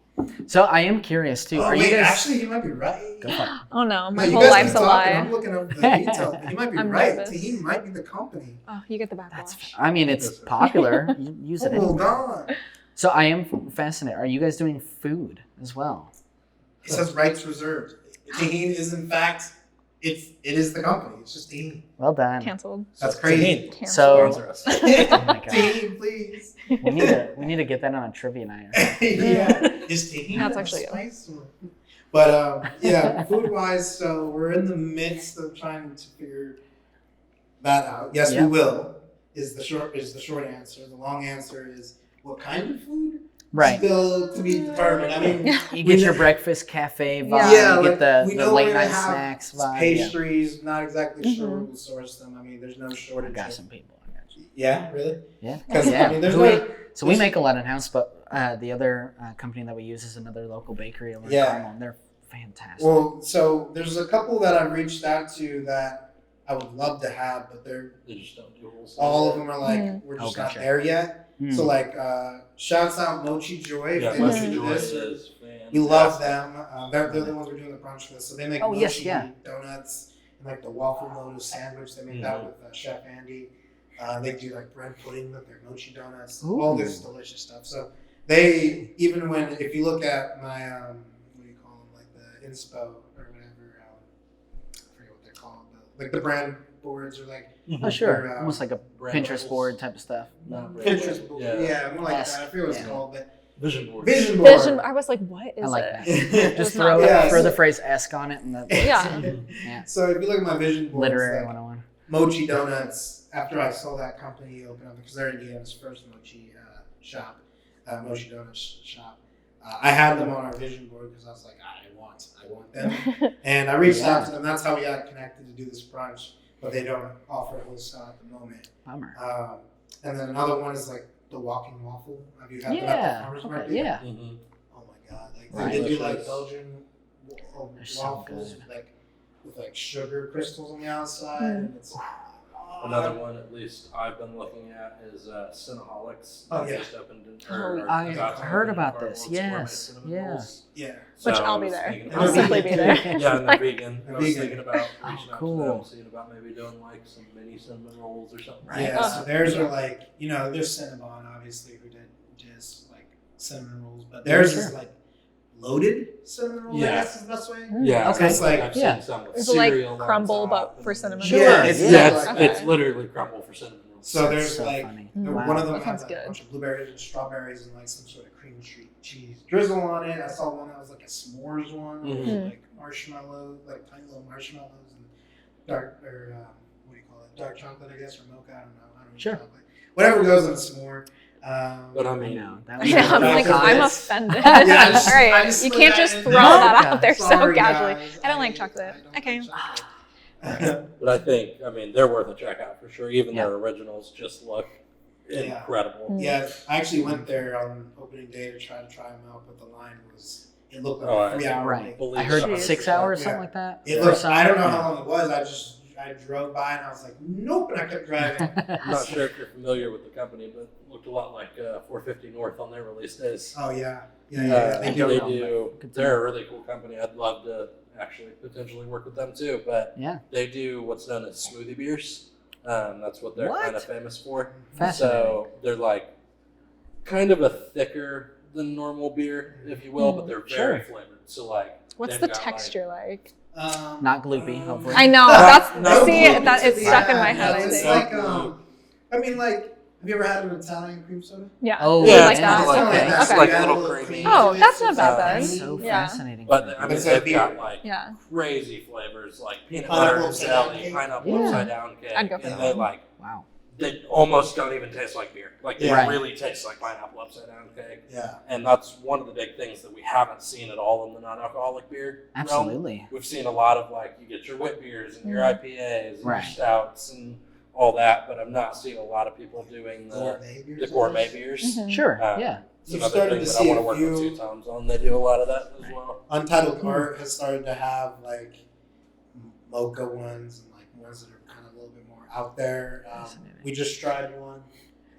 So I am curious too. Oh, Are wait, you guys? actually, you might be right. Go for it. Oh no, my No, you whole guys life's keep a talking. lie. I'm looking up the details. But you might be I'm right. nervous. Tahini might be the company. Oh, you get the That's. backlash. I mean, it's popular. You use it. Hold anywhere. on. So I am fascinated. Are you guys doing food as well? It says rights reserved. Tahini is in fact, it is the company. It's just Tahini. Well done. Canceled. That's crazy. Tahini, So- sponsor us. Oh my god. Tahini, please. We need to get that on a trivia night. Or something. Yeah. Is Tahini That's a actually spice? But yeah, food wise, so we're in the midst of trying to figure that out. Yes, Yeah. we will. Is the short answer. The long answer is what kind of food? Right. Still to be determined. I mean, You we get your know- breakfast cafe vibe. Yeah. You like, get we the know late we're gonna night have snacks vibe. pastries. Not exactly sure Mhm. where we'll source them. I mean, there's no Yeah. I shortage. got of- some people. I got you. Yeah, really? Yeah. Because Yeah. I mean, there's So we- no. So we make a lot in house, but the other company that we use is another local bakery over in Yeah. Carmel, and they're fantastic. Well, so there's a couple that I've reached out to that I would love to have, but they're They just don't do wholesale. all of them are like Mm. we're Oh, just gotcha. not there yet. Mm. So like, shouts out Mochi Joy. If Yeah, they Mochi listen to Joy this. is fantastic. We love them. They're the ones we're doing the brunch with. So they make Oh, mochi yes, yeah. donuts. and like the waffle lotus sandwich. They make that with Chef Andy. They do like bread pudding with their mochi donuts. Ooh. All this delicious stuff. So they if you look at my what do you call them, like the inspo or whatever, I forget what they're called, but like the brand boards or like. Oh, sure. Or, Almost like a brand Pinterest labels. board type of stuff. Pinterest board. Yeah, more like Yes. that. I forget what it's Yeah. called, but Vision board. vision board. Vision. I was like, what is I like it? that. Just not throw good. the phrase "esque" on it, and Yeah. yeah. So if you look at my vision board, Literary it's like 101. Mochi Donuts. After I saw that company open up, because they're Indiana's first mochi shop, Mochi Donuts shop, I had them on our vision board because I was like, I want them, and I reached out to them. That's how we got connected to do this brunch, but they don't offer a wholesale at the moment. Bummer. And then another one is like the walking waffle. Have you had that at the Yeah. farmer's Okay. market? Yeah. Mm-hmm. Oh my god! Like Right. they do like Delicious. Belgian They're so waffles good. with like sugar crystals on the outside, Mm. and it's Another one, at least I've been looking at, is Cinnaholics. Oh, They yeah. just opened in, I about to heard open in about Cardinal. this. It's gourmet Yes. cinnamon Yeah. rolls. yeah. Which So I'll I be was there. thinking I'll about- simply be there. Yeah, and they're vegan. I was Vegan. thinking about Oh, reaching out cool. to them, seeing about maybe doing like some mini cinnamon rolls or something. Yeah, Oh. so theirs are like, there's Cinnabon, obviously, who did just like cinnamon rolls, but theirs is Sure. like loaded cinnamon rolls, I Yeah. guess is the best way. Yeah, Okay. It's like, I've yeah. seen some with Is it like cereal on crumble, top but for and- cinnamon? Sure. Yeah, It's Okay. it's literally crumble for cinnamon rolls. so there's So like, funny. Wow. one of them That has sounds like a good. bunch of blueberries and strawberries and like some sort of cream cheese drizzle on it. I saw one that was like a s'mores one, Mhm. with like marshmallow, like tiny little marshmallows and dark, or what do you call it? Dark chocolate, I guess, or mocha. I don't know. I don't eat Sure. chocolate. Whatever goes in a s'more. But I I mean, know. That I was know, I'm Yeah, like, because I'm it's- offended. Yeah, I just- All right, I just you put can't that just in throw there. that out Okay. there so Sorry, casually. guys. I don't like chocolate. I don't Okay. like chocolate. but I think, they're worth a check out for sure. Even Yeah. their originals just look Yeah. incredible. Mm. Yeah, I actually went there on opening day to try them out, but the line it looked like Oh, a 3 hour right. wait. Believe I heard it. 6 hours, Yeah. something like that. It Or looked, something. I don't know Yeah. how long it was. I drove by and I was like, nope, and I kept driving. I'm not sure if you're familiar with the company, but it looked a lot like 450 North on their release days. Oh yeah, They they do. don't know, do. but good to They're a really cool company. I'd love to actually potentially work with them too. But Yeah. they do what's known as smoothie beers. That's what they're What? kind of famous for. Fascinating. So they're like kind of a thicker than normal beer, if you will, but they're very Sure. flavored. So like, What's they've the got, like- texture like? Not gloopy, hopefully. I know. No, That's no, see, no, that it's stuck in my Yeah, head. I it's think. like I mean, like, have you ever had an Italian cream soda? Yeah. Oh, Yeah, yeah, like yeah, that. it's like Okay. that. Okay. Like You add little little creamy. cream Oh, to it, that's so not it's bad like- then. So Yeah. fascinating. But I But mean, it's a they've beer. got like Yeah. crazy flavors, like peanut Pineapple butter and upside down jelly, cake. pineapple Yeah. upside down cake, I'd go for and that they one. like Wow. they almost don't even taste like beer. Like they Yeah. really taste like pineapple upside down cake. Yeah. And that's one of the big things that we haven't seen at all in the non-alcoholic beer realm. Absolutely. We've seen a lot of like you get your wit beers and your IPAs and Right. your stouts and all that, but I've not seen a lot of people doing the gourmet beers. Mhm. Sure. Um, Yeah. It's You've another started thing to that see I want a to work with few- Two Toms on. They do a lot of that as Right. well. Untitled Art has started to have like mocha ones and like ones that are kind of a little bit more out there. Fascinating. We just tried one.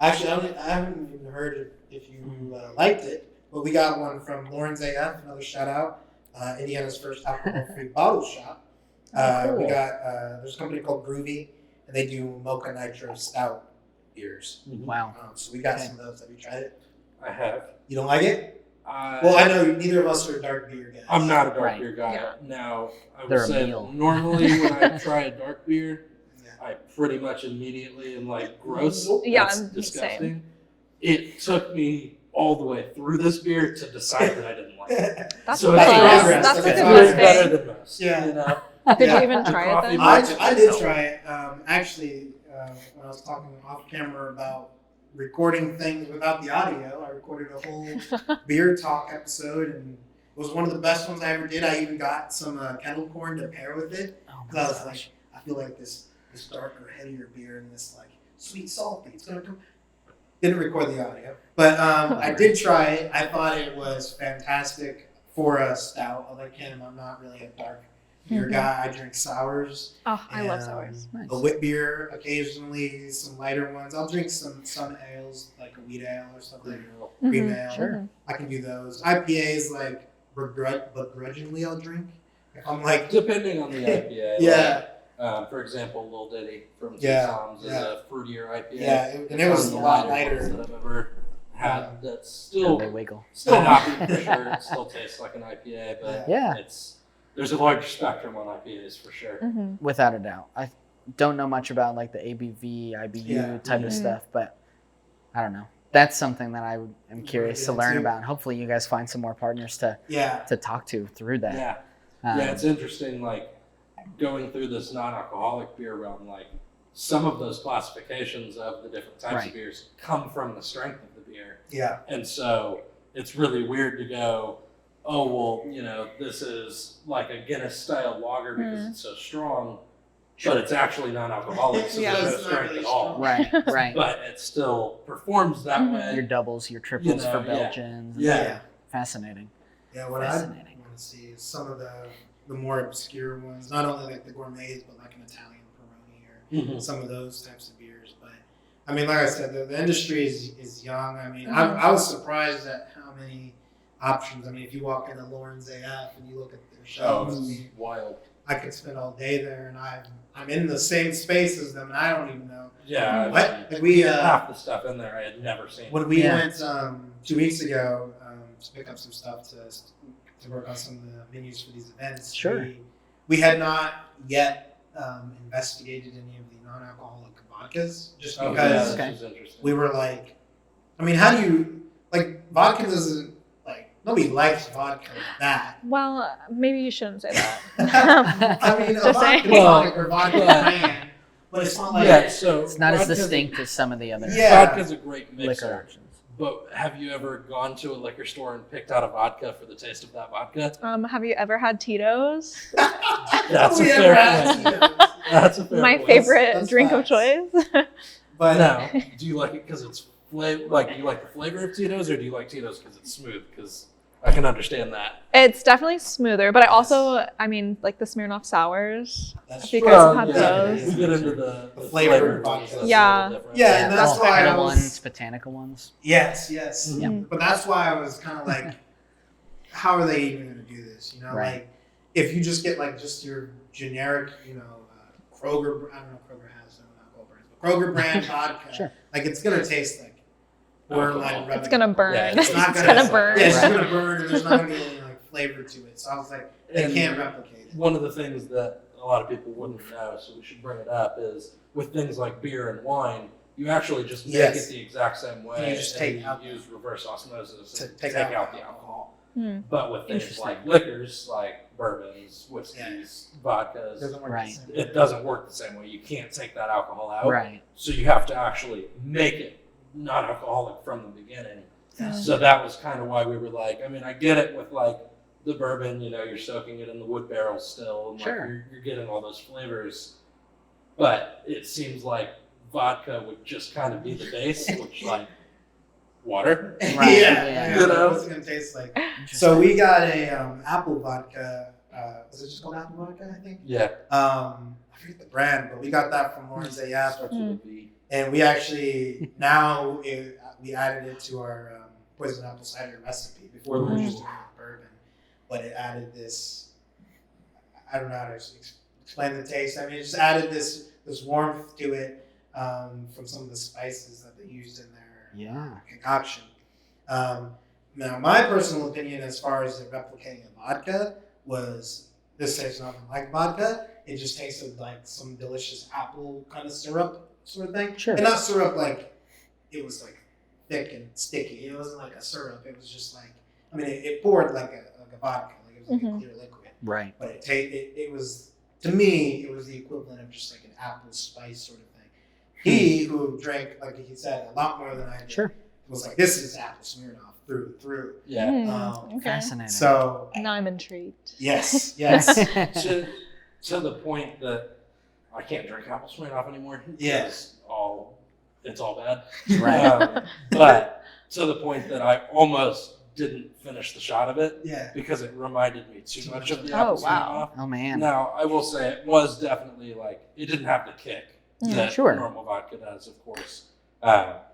Actually, I haven't even heard if you liked it, but we got one from Lauren's AF. Another shout out, Indiana's first alcohol-free bottle shop. Oh, We cool. got there's a company called Groovy, and they do mocha nitro stout beers. Wow. So we got Okay. some of those. Have you tried it? I have. You don't like it? Well, I know neither of us are dark beer guys. I'm not a dark Right. beer guy. Yeah. Now, I They're will a say meal. that normally when I try a dark beer, Yeah. I pretty much immediately am like, gross. Yeah, That's I'm disgusting. same. It took me all the way through this beer to decide that I didn't like it. That's So a it's plus. progress. That's a Okay. good It's It's better thing. than most. Yeah. You know? Did Yeah. you even The try it coffee then? I did try it. Actually, when I was talking off camera about recording things without the audio, I recorded a whole beer talk episode, and it was one of the best ones I ever did. I even got some kettle corn to pair with it. Oh Because my I was gosh. like, I feel like this darker, headier beer and this like sweet salty. It's gonna come. Didn't record the audio, but I did try it. I thought it was fantastic for a stout. Like him, I'm not really a dark beer Mhm. guy. I drink sours. Oh, I love and, sours. Nice. A wit beer occasionally, some lighter ones. I'll drink some ales like a wheat ale or something. Cream Mhm. ale. Sure. I can do those. IPAs like begrudgingly I'll drink. If I'm like Depending on the IPA. yeah. For example, Lil Diddy from Yeah, Tom's is a fruitier IPA. Yeah, and it was a lot lighter lighter. that I've ever had. That's Still still they wiggle. not for sure. It still tastes like an IPA, but Yeah. there's a large spectrum on IPAs for sure. Mhm. Without a doubt. I don't know much about like the ABV, IBU Yeah. type of Mhm. stuff, but I don't know. That's something that I am curious to Yeah, learn too. about. Hopefully, you guys find some more partners to Yeah. talk to through that. Yeah. Yeah, it's interesting, like, going through this non-alcoholic beer realm, like, some of those classifications of the different types Right. of beers come from the strength of the beer. Yeah. And so it's really weird to go, oh, well, this is like a Guinness-style lager because it's so strong, but it's actually non-alcoholic, so Yeah. there's no It's not strength really at all. Right, right. But it still performs that way. Your doubles, your triples for yeah. Belgians. Yeah. Fascinating. Yeah, what I Fascinating. want to see is some of the more obscure ones, not only like the gourmets, but like an Italian Peroni or some of those types of beers. But I mean, like I said, the industry is young. I mean, I was surprised at how many options. I mean, if you walk into Lauren's AF and you look at their Oh, shelves, I it's mean, wild. I could spend all day there, and I'm in the same space as them, and I don't even know. Yeah. What? Like we half the stuff in there I had never seen. when we Yeah. went 2 weeks ago to pick up some stuff to work on some of the menus for these events. Sure. We had not yet investigated any of the non-alcoholic vodkas, just Oh, because Okay. this is interesting. we were like, I mean, how do you like vodka doesn't like nobody likes vodka like that. Well, maybe you shouldn't say that. I mean, a Just vodka saying. tonic or vodka brand, but it's not like Yeah, so It's not as vodka's- distinct as some of the other Yeah. Vodka's a great liquor mixer. options. But have you ever gone to a liquor store and picked out a vodka for the taste of that vodka? Have you ever had Tito's? That's a We fair ever had point. Tito's. That's a fair My point. favorite That's drink of facts. choice. But Now, do you like it because it's like do you like the flavor of Tito's, or do you like Tito's because it's smooth? Because I can understand that. It's definitely smoother, but I mean, like the Smirnoff sours. that's If you true. guys have yeah, those. we get into the The flavored flavored ones. vodkas. That's a Yeah. little different. Yeah, and that's all why I Feta was- ones, botanical ones. Yes, yes. Yeah. But that's why I was kind of like, how are they even going to do this? Right. Like if you just get like just your generic, Kroger. I don't know if Kroger has no alcohol brands, but Kroger brand vodka. Sure. Like it's going to taste like borderline. It's gonna burn. Yeah, It's not It's gonna, gonna burn. Yeah, it's Right. going to burn, and there's not going to be any like flavor to it. So I was like, they And can't replicate it. One of the things that a lot of people wouldn't know, so we should bring it up, is with things like beer and wine, you actually just make Yes. it the exact same way. You just take out- use reverse osmosis To and take take out out the alcohol. alcohol. Hmm. But with things Interesting. like liquors, like bourbons, whiskeys, vodkas, Doesn't work the Right. same. it doesn't work the same way. You can't take that alcohol out. Right. So you have to actually make it non-alcoholic from the beginning. Yeah. So that was kind of why we were like, I mean, I get it with like the bourbon, you're soaking it in the wood barrel still, and like Sure. you're getting all those flavors. But it seems like vodka would just kind of be the base, which like water. Right, yeah, yeah. You know? What's it going to taste like? So we got a apple vodka. Was it just called apple vodka? I think. Yeah. I forget the brand, but we got that from Lauren's AF, Starts with a V. and we actually we added it to our poison apple cider recipe. Before we were just doing it with bourbon, but it added this. I don't know how to explain the taste. I mean, it just added this warmth to it from some of the spices that they used in their Yeah. concoction. Now, my personal opinion as far as it replicating a vodka was this tastes nothing like vodka. It just tasted like some delicious apple kind of syrup sort of thing. Sure. And not syrup like it was like thick and sticky. It wasn't like a syrup. It was just like, I mean, it poured like a vodka. Like it was like a clear liquid. Right. But it was, to me, it was the equivalent of just like an apple spice sort of thing. He, who drank, like he said, a lot more than I did, Sure. was like, this is apple Smirnoff through and through. Yeah. Okay. Fascinating. So, Now I'm intrigued. yes, yes. to the point that I can't drink apple Smirnoff anymore. Yeah. It's all bad. Right. But to the point that I almost didn't finish the shot of it Yeah. because it reminded me too much of the Oh, apple wow. Oh man. Now, I will say it was definitely like, it didn't have the kick that Sure. normal vodka does, of course,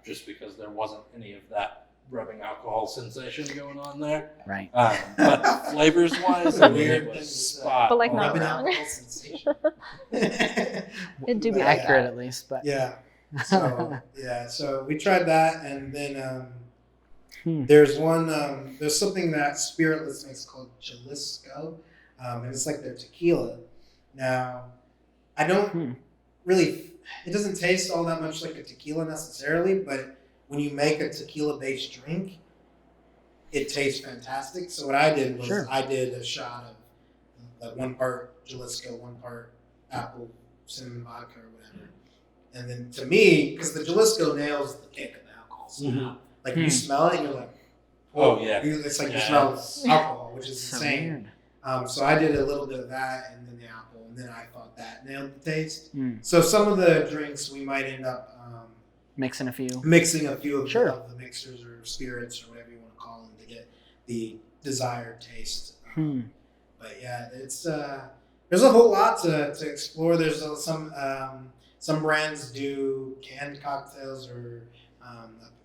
just because there wasn't any of that rubbing alcohol sensation going on there. Right. But flavors-wise, That's a I mean, weird it thing to was say. spot But, like, on. not Rubbing wrong. alcohol sensation. It do be like Accurate that. at least, but Yeah. So we tried that, and then Hmm. there's something that Spiritless makes called Jalisco, and it's like their tequila. Now, I don't really. It doesn't taste all that much like a tequila necessarily, but when you make a tequila-based drink, it tastes fantastic. So what I did was I did a shot of like 1 part Jalisco, 1 part apple cinnamon vodka or whatever. And then to me, because the Jalisco nails the kick of the alcohol somehow. Like you smell it and you're like, Oh, yeah. It's like you smell alcohol, which is so insane. weird. So I did a little bit of that and then the apple, and then I thought that nailed the taste. Mm. So some of the drinks we might end up Mixing a few. mixing a few of, Sure. of the mixers or spirits or whatever you want to call them to get the desired taste. But yeah, it's there's a whole lot to explore. There's some brands do canned cocktails or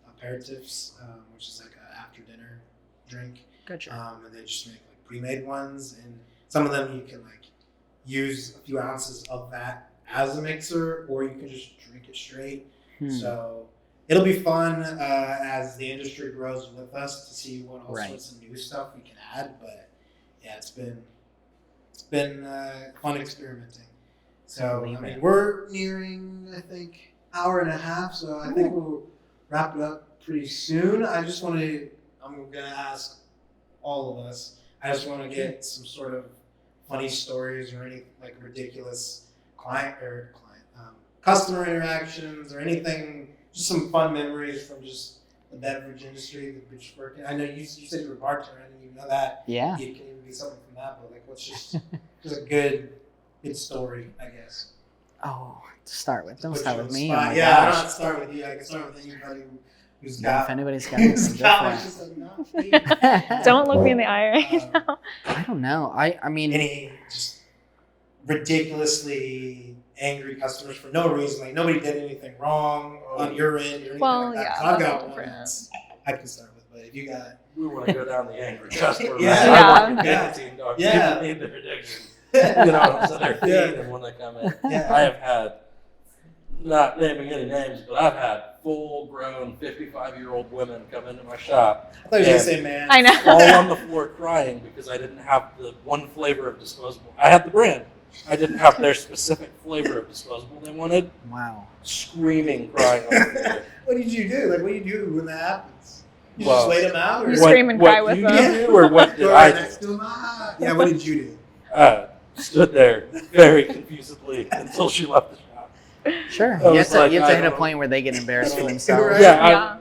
aperitifs, which is like an after dinner drink. Gotcha. And they just make like pre-made ones, and some of them you can like use a few ounces of that as a mixer, or you can just drink it straight. So it'll be fun as the industry grows with us to see what all sorts of new stuff we can add. But yeah, it's been fun experimenting. So I mean, we're nearing, I think, hour and a half. So I think we'll wrap it up pretty soon. I'm gonna ask all of us. I just want to get some sort of funny stories or any like ridiculous customer interactions or anything, just some fun memories from just the beverage industry that we just worked in. I know you said you were a bartender. I didn't even know that. Yeah. It can even be something from that, but like, what's just a good story, I guess. Oh, to start with. Don't Put start you on with the me. Oh spot. my Yeah, I gosh. don't start with you. I can start with anybody who's Yeah, got. if anybody's got anything just different. like, no, me. Don't look me in the eye right now. I don't know. I mean, Any just ridiculously angry customers for no reason. Like nobody did anything wrong on your end or anything Well, like that. yeah, 'Cause I've that's got one different. that's I can start with, but if you got We want to go down the angry customer. Yeah. route. I work in Yeah. nicotine, dog. Yeah. People need their addiction. You know, so they're feeding when they come in. Yeah. I have had, not naming any names, but I've had full-grown 55-year-old women come into my shop. I thought you were gonna say man. I know. All on the floor crying because I didn't have the one flavor of disposable. I had the brand. I didn't have their specific flavor of disposable they wanted. wow. Screaming, crying on the floor. What did you do? Like what do you do when that happens? You Well, just wait them out, or You scream and cry with you them. do, or what did go I right do? next to them? Yeah, what did you do? Stood there very confusedly until she left the shop. Sure. I You have was to, like, you have I to hit a don't- point where they get embarrassed for Right. themselves. Yeah,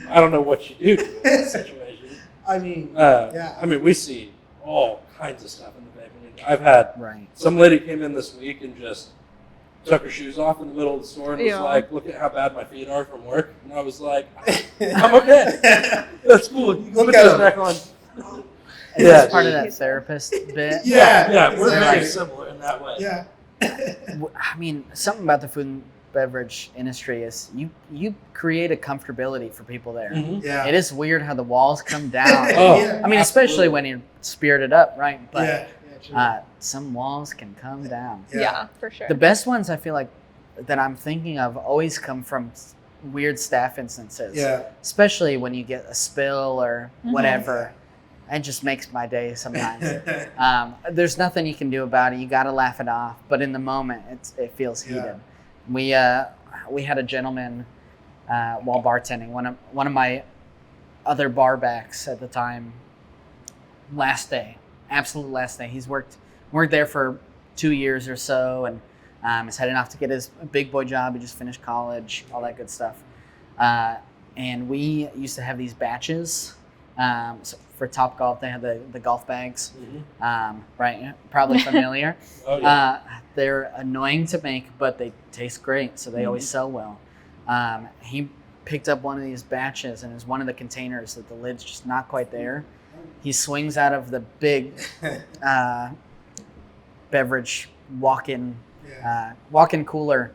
I don't know what you do in that situation. I mean, Yeah. I mean, we see all kinds of stuff in the vaping industry. I've had Right. some lady came in this week and just took her shoes off in the middle of the store and was Yeah. like, "Look at how bad my feet are from work." And I was like, "I'm okay. That's cool. You can Look put at those 'em. back on." Is Yeah, this part of dude. that therapist bit? Yeah, we're very exactly. similar in that way. Yeah. I mean, something about the food and beverage industry is you create a comfortability for people there. Mhm. Yeah. It is weird how the walls come down. Oh, Yeah. I mean, especially when you're spirited up, right? But Yeah. True. some walls can come down. Yeah, for sure. The best ones I feel like that I'm thinking of always come from weird staff instances. Yeah. Especially when you get a spill or whatever. It just makes my day sometimes. There's nothing you can do about it. You got to laugh it off. But in the moment, it feels heated. We had a gentleman while bartending. One of my other bar backs at the time. Absolute last day. He's worked there for 2 years or so, and is heading off to get his big boy job. He just finished college, all that good stuff. And we used to have these batches. So for Top Golf, they had the golf bags, right? Probably familiar. Oh, yeah. They're annoying to make, but they taste great, so they always sell well. He picked up one of these batches, and it was one of the containers that the lid's just not quite there. He swings out of the big beverage walk-in cooler,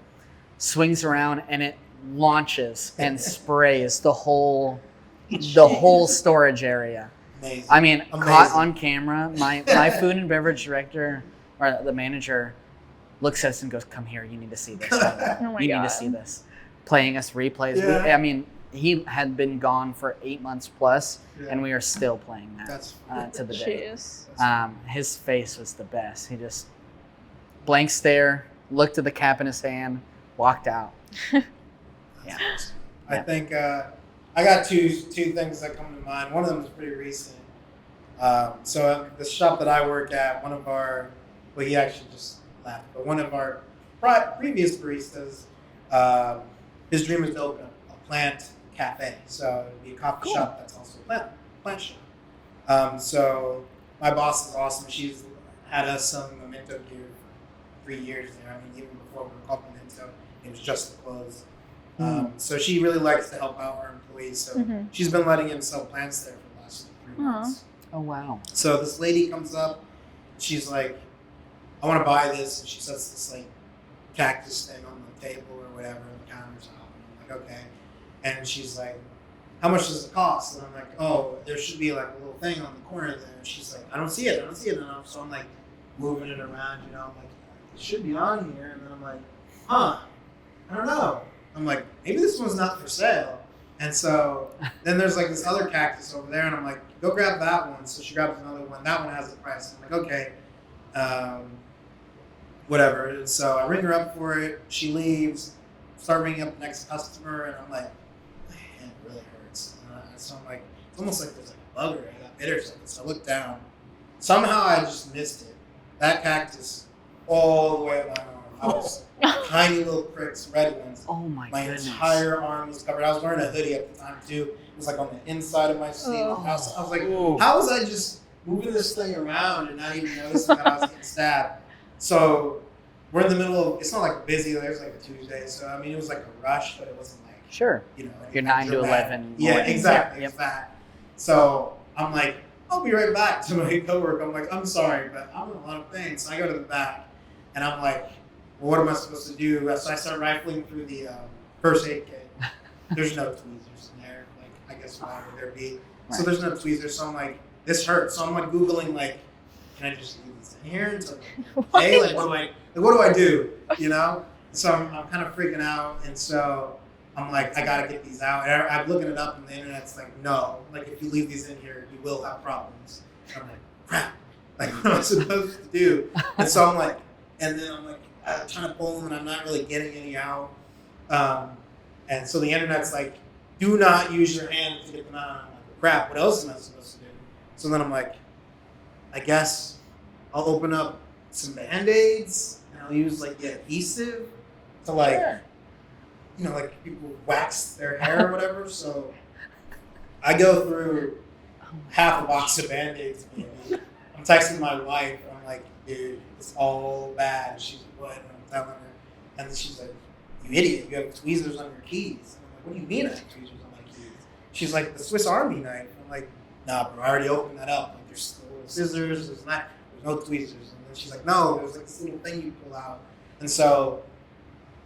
swings around, and it launches and sprays the whole storage area. Amazing. I mean, Amazing. caught on camera, my food and beverage director or the manager looks at us and goes, "Come here, you need to see this. Oh my you need God. to see this." Playing us replays. Yeah. I mean, he had been gone for 8 months plus, Yeah. and we are still playing that That's to the day. Jeez. His face was the best. He just blank stare, looked at the cap in his hand, walked out. Yeah. awesome. I Yeah. think I got two things that come to mind. One of them is pretty recent. So the shop that I work at, he actually just left, but one of our previous baristas, his dream is to open a plant cafe. So it'd be a coffee shop that's also a plant shop. So my boss is awesome. She's had us selling Memento gear for 3 years there. I mean, even before we were called Memento, it was just the clothes. So she really likes to help out our employees. So she's been letting him sell plants there for the last 3 months. Oh wow. So this lady comes up, she's like, "I want to buy this," and she sets this like cactus thing on the table or whatever, on the countertop. And I'm like, "Okay," and she's like, "How much does it cost?" And I'm like, "Oh, there should be like a little thing on the corner there." And she's like, "I don't see it. So I'm like moving it around, I'm like, "It should be on here." And then I'm like, "Huh, I don't know." I'm like, "Maybe this one's not for sale." And so then there's like this other cactus over there, and I'm like, "Go grab that one." So she grabs another one. That one has the price. I'm like, "Okay." Whatever. And so I ring her up for it. She leaves. Start ringing up the next customer, and I'm like, "My hand really hurts." So I'm like, it's almost like there's like a bug or I got bit or something. So I look down. Somehow I just missed it. That cactus all the way up my arm. I was tiny little pricks, red ones. Oh my goodness. Entire arm was covered. I was wearing a hoodie at the time too. It was like on the inside of my sleeve. Oh. I was like, how was I just moving this thing around and not even noticing that I was getting stabbed? So we're in the middle of, it's not like busy, there's like a Tuesday. So I mean, it was like a rush, but it wasn't like, Sure. Your Your 9 to 11. Yeah, morning. exactly. Yep. It's that. So I'm like, I'll be right back to my coworker. I'm like, "I'm sorry, but I'm in a lot of pain." So I go to the back and I'm like, "Well, what am I supposed to do?" So I start rifling through the first aid kit. There's no tweezers in there. Like, I guess why would there be? So Right. there's no tweezers. So I'm like, this hurts. So I'm like Googling, like, can I just leave this in here until hey, like, what do I do? So I'm kind of freaking out. And so I'm like, I got to get these out. And I'm looking it up on the internet. It's like, no. Like, if you leave these in here, you will have problems. And I'm like, crap. Like, what am I supposed to do? And so I'm like, trying to pull them, and I'm not really getting any out. And so the internet's like, do not use your hand to get them out. I'm like, crap, what else am I supposed to do? So then I'm like, I guess I'll open up some Band-Aids, and I'll use like the adhesive to like, like people wax their hair or whatever. So I go through half a box of Band-Aids, maybe. I'm texting my wife, and I'm like, "Dude, it's all bad." She's like, "What?" And I'm telling her. And then she's like, "You idiot, you have tweezers on your keys." And I'm like, "What do you mean I have tweezers on my keys?" She's like, "The Swiss Army knife." I'm like, "Nah, bro, I already opened that up. Like, there's still scissors, there's no tweezers." And then she's like, "No, there's like this little thing you pull out." And so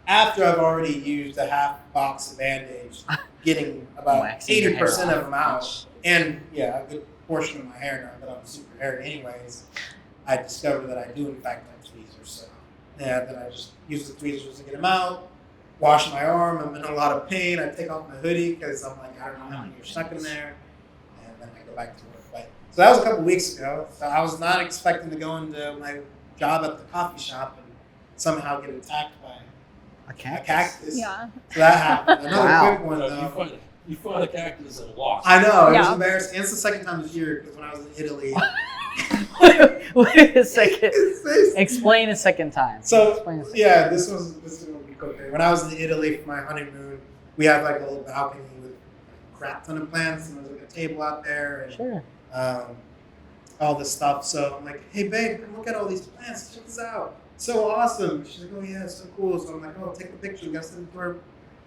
after I've already used a half box of Band-Aids, getting about Waxing your 80% hair of them out, and a good portion of my hair now that I'm super hairy anyways, I discovered that I do in fact have tweezers. So then I just use the tweezers to get them out, wash my arm. I'm in a lot of pain. I take off my hoodie because I'm like, I don't know how many are stuck in there, and then I go back to work. But so that was a couple weeks ago. So I was not expecting to go into my job at the coffee shop and somehow get attacked by A a cactus. cactus. Yeah. So that happened. Another Wow. quick one though. You fought a cactus and lost. I know, it was Yeah. embarrassing. And it's the second time this year because when I was in Italy. Wait a second. His face. Explain a second time. So Explain a second. yeah, this is gonna be quicker. When I was in Italy for my honeymoon, we had like a little balcony with a crap ton of plants, and there was like a table out there, and Sure. all this stuff. So I'm like, "Hey babe, come look at all these plants. Check this out. So awesome." She's like, "Oh yeah, it's so cool." So I'm like, "Oh, take a picture. We got to send it to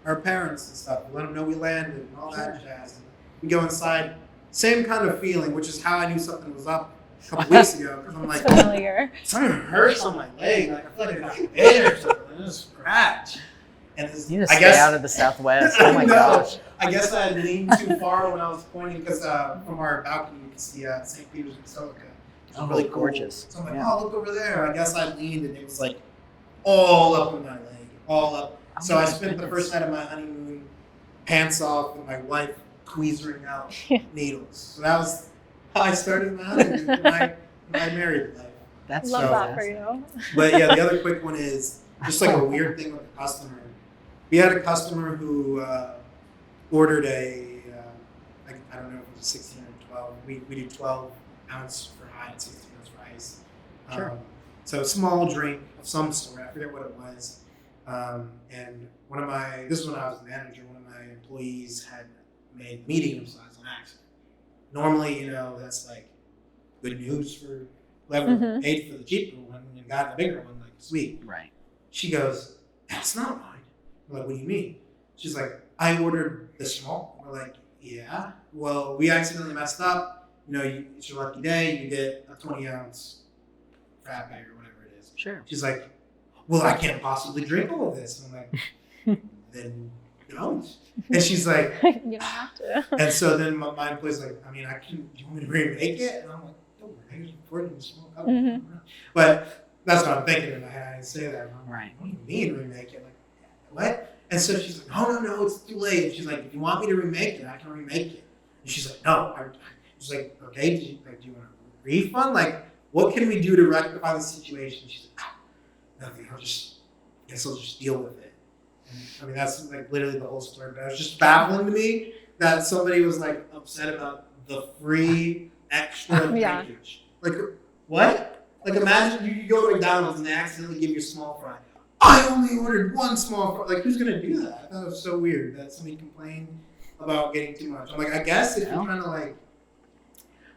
our parents and stuff. Let them know we landed and all that jazz." And we go inside. Same kind of feeling, which is how I knew something was up a couple weeks ago. Because I'm like, Familiar. something hurts on my leg. Like I feel like I got bit or something. It's a scratch. And this, You need to I stay guess out of the Southwest. Oh my I know. gosh. I guess I had leaned too far when I was pointing because from our balcony you can see St. Peter's Basilica. It's Oh, really cool. gorgeous. So I'm like, Yeah. "Oh, look over there." I guess I leaned and it was like all up in my leg, all up. Oh So I my spent the goodness. first night of my honeymoon pants off with my wife tweezering out needles. So that was how I started my honeymoon, my married life. That's Love so that for fantastic. you. But yeah, the other quick one is just like a weird thing with a customer. We had a customer who ordered I don't know if it was 16 or 12. We do 12 ounce for high and 16 ounce for ice. Sure. So a small drink of some sort. I forget what it was. And this is when I was manager. One of my employees had made medium size on accident. Normally, that's like good news for whoever paid for the cheaper one and got the bigger one, like sweet. Right. She goes, "That's not mine." I'm like, "What do you mean?" She's like, "I ordered the small." We're like, "Yeah. Well, we accidentally messed up. It's your lucky day. You get a 20 ounce frappe or whatever it is." Sure. She's like, "Well, I can't possibly drink all of this." And I'm like, "Then don't." And she's like, You don't have to. and so then my employee's like, "I mean, do you want me to remake it?" And I'm like, "Don't worry, I can afford it in a small cup." But that's what I'm thinking in my head. I say that. I'm like, Right. "What do you mean remake it?" Like, what? And so she's like, no, it's too late. And she's like, "If you want me to remake it, I can remake it." And she's like, "No." She's like, "Okay, do you want a refund? Like, what can we do to rectify the situation?" She's like, "Nothing. I guess I'll just deal with it." And, I mean, that's like literally the whole story. But it was just baffling to me that somebody was like upset about the free extra Yeah. drinkage. Like, what? Like, imagine you go to McDonald's and they accidentally give you a small fry. I only ordered one small fry. Like, who's gonna do that? I thought it was so weird that somebody complained about getting too much. I'm like, I guess if you're trying to like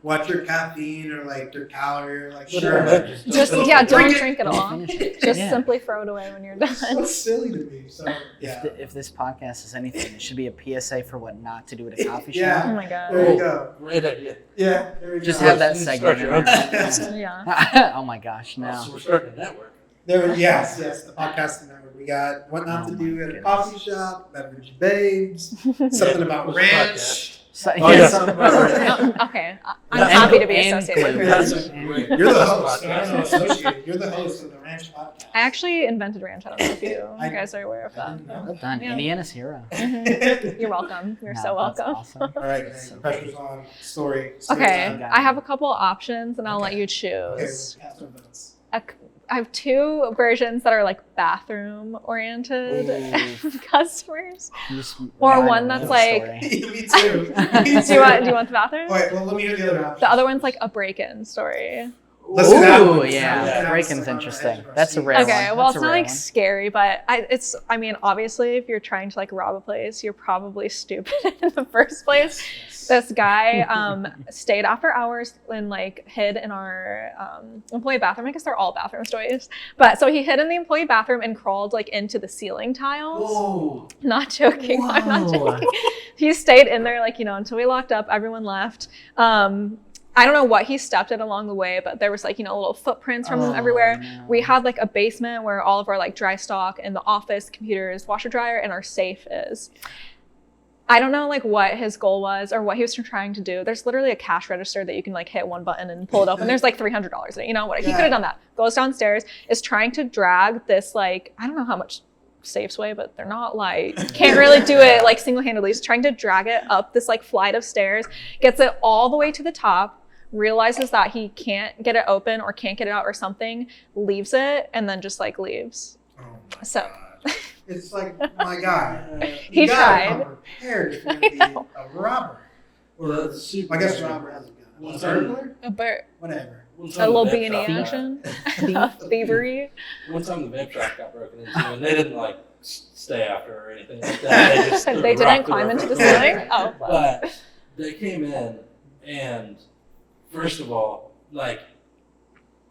watch your caffeine or like your calorie, or like sure. Just don't don't drink drink it. it all. Finish it. Just Yeah. simply throw it away when you're done. It's so silly to me. So yeah. If this podcast is anything, it should be a PSA for what not to do at a coffee shop. Yeah. Oh my god. There you go. Great idea. Yeah, there you Just go. have that You segment. start your own in there. Yeah. Oh my gosh, no. So we're starting a network. Yes, the podcasting network. We got what not to do at a coffee shop, Beverage Babes, something about What's ranch. So, Oh, yeah, yeah. Something about ranch. Okay. I'm And- happy to be and associated with gluten. ranch. Great. You're the host. I don't know, associated. You're the host of the Ranch podcast. I actually invented ranch. I don't know if you I- guys are aware of I that. didn't know. well done. Yeah. Indiana's hero. You're welcome. You're No, so that's welcome. awesome. All right, So man. Pressure's on. Story Okay, time. I have a couple options and I'll let you Okay, choose. cast our votes. I have two versions that are like bathroom oriented customers, You just or remind one me that's of the like. story. Me too. Do you want the bathroom? Wait, well, let me hear the other option. The other one's like a break-in story. Let's do that Ooh, one. yeah. Yeah. Break-in's Yeah. interesting. Yeah. That's a rare Okay, one. well, That's it's a not rare like one. scary, but I mean, obviously, if you're trying to like rob a place, you're probably stupid in the first place. This guy stayed after hours and like hid in our employee bathroom. I guess they're all bathroom stories, but so he hid in the employee bathroom and crawled like into the ceiling tiles. Whoa. Not joking. I'm not Whoa. joking. He stayed in there like until we locked up. Everyone left. I don't know what he stepped in along the way, but there was like little footprints from him Oh, everywhere. no. We had like a basement where all of our like dry stock and the office, computers, washer dryer, and our safe is. I don't know like what his goal was or what he was trying to do. There's literally a cash register that you can like hit one button and pull it open. There's like $300 in it. What he could have done that. Goes downstairs, is trying to drag this like I don't know how much safes weigh, but they're not like can't really do it like single-handedly. He's trying to drag it up this like flight of stairs, gets it all the way to the top, realizes that he can't get it open or can't get it out or something, leaves it, and then just like leaves. Oh my So- God. It's like, my God. He You gotta tried. come prepared if you're going to be a robber. Well, that's super I guess weird. robber has a gun. Well, A burglar? A bit Whatever. One a time little the vape B&E shop action, thievery. One time the vape shop got broken into, and they didn't like stay after or anything like that. They just They didn't rocked climb into the door. ceiling. Oh, well. But they came in, and first of all, like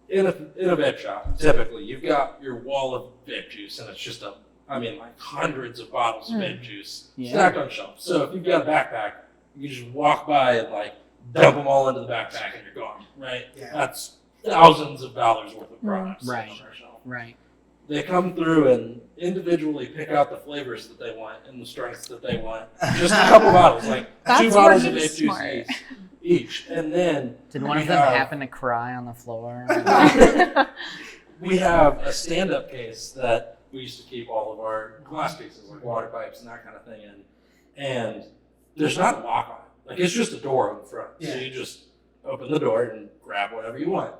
in a vape shop, typically you've got your wall of vape juice, and it's just like hundreds of bottles of vape juice Yeah. stacked on shelves. So if you've got a backpack, you can just walk by and like dump them all into the backpack, and you're gone. Right? Yeah. That's thousands of dollars worth of products Right. on our shelf. Right. They come through and individually pick out the flavors that they want and the strengths that they want. Just a couple bottles, like That's 2 bottles of working vape juice smart. each. And then Did one we of them have- happen to cry on the floor? we have a stand-up case that we used to keep all of our glass pieces, like water pipes and that kind of thing in. And there's not a lock on it. Like, it's just a door on the front. Yeah. So you just open the door and grab whatever you want.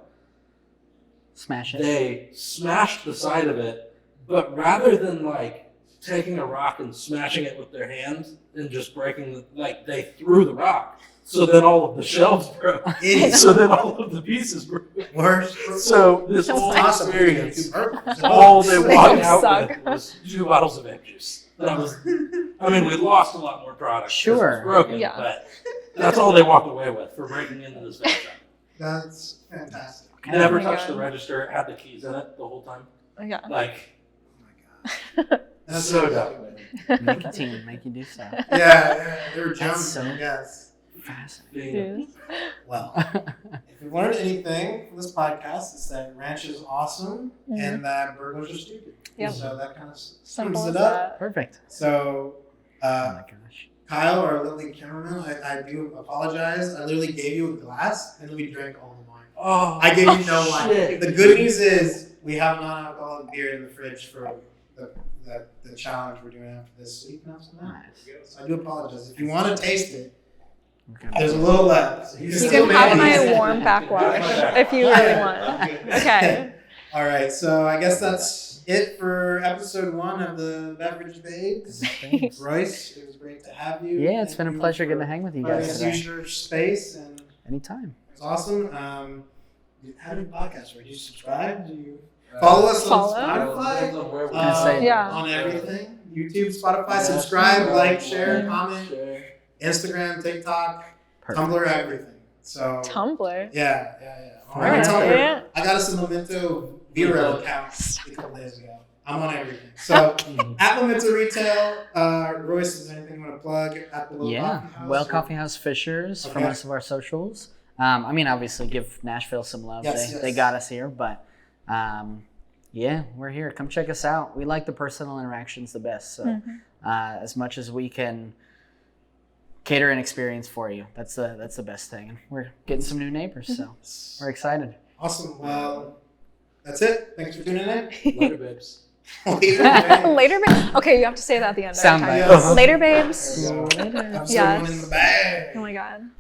Smash it. They smashed the side of it, but rather than like taking a rock and smashing it with their hands and just breaking the, like, they threw the rock. So then all of the shelves broke. Idiots. So then all of the pieces broke. Worst. So this That's whole awesome. experience, Perfect. all they walked They out suck. with was 2 bottles of vape juice. That was, I mean, we lost a lot more product. 'cause it was Sure. broken, Yeah. but that's all they walked away with for breaking into this vape shop. That's fantastic. Never Oh my touched God. the register. It had the keys in it the whole time. Yeah. Like, Oh my god. that's so dumb. Nicotine make you do stuff. Yeah, they were jumping. so- Yes. Fascinating. Dude. Well, if we learned anything from this podcast, it's that ranch is awesome Mhm. and that burglars are stupid. Yep. So that kind of sums Simple it as up. that. Perfect. So, Oh my gosh. Kyle, our lovely cameraman, I do apologize. I literally gave you a glass and we drank all the wine. Oh, I gave you no wine. shit. The good news is we have non-alcoholic beer in the fridge for the challenge we're doing after this. So you can have some of that. Nice. So I do apologize. If you want to taste it, Okay. there's a little left. So You still can have manage my it. warm backwash if you really want. Okay. All right. So I guess that's it for episode 1 of the Beverage Babes. Thanks. Royce, it was great to have you. Yeah, it's Thank been a you pleasure for getting to hang with you letting guys us today. use your space, and it Anytime. was awesome. How do you podcast? Do you subscribe? Do you follow us Follow. on Spotify? gonna say- Yeah. On everything. YouTube, Spotify, subscribe, like, share, comment, Instagram, TikTok, Perfect. Tumblr, everything. So Tumblr. yeah. On Alright. Tumblr, Yeah. I got us a Memento Vero account a couple days ago. I'm on everything. So at Memento Retail, Royce, is there anything you want to plug at the Well Yeah. Coffee House? Well, or- Coffeehouse Fishers for Okay. most of our socials. I mean, obviously, give Nashville some love. Yes, They yes. got us here, but yeah, we're here. Come check us out. We like the personal interactions the best. So Mhm. as much as we can cater an experience for you, that's the best thing. And we're getting some new neighbors, so we're excited. Awesome. Well, that's it. Thanks for tuning in. Later, babes. Later, babes. Okay, you have to say that at the end. every Sound time. bite. Yes. Later, babes. There you go. Episode Yes. 1 in the bag. Oh my god.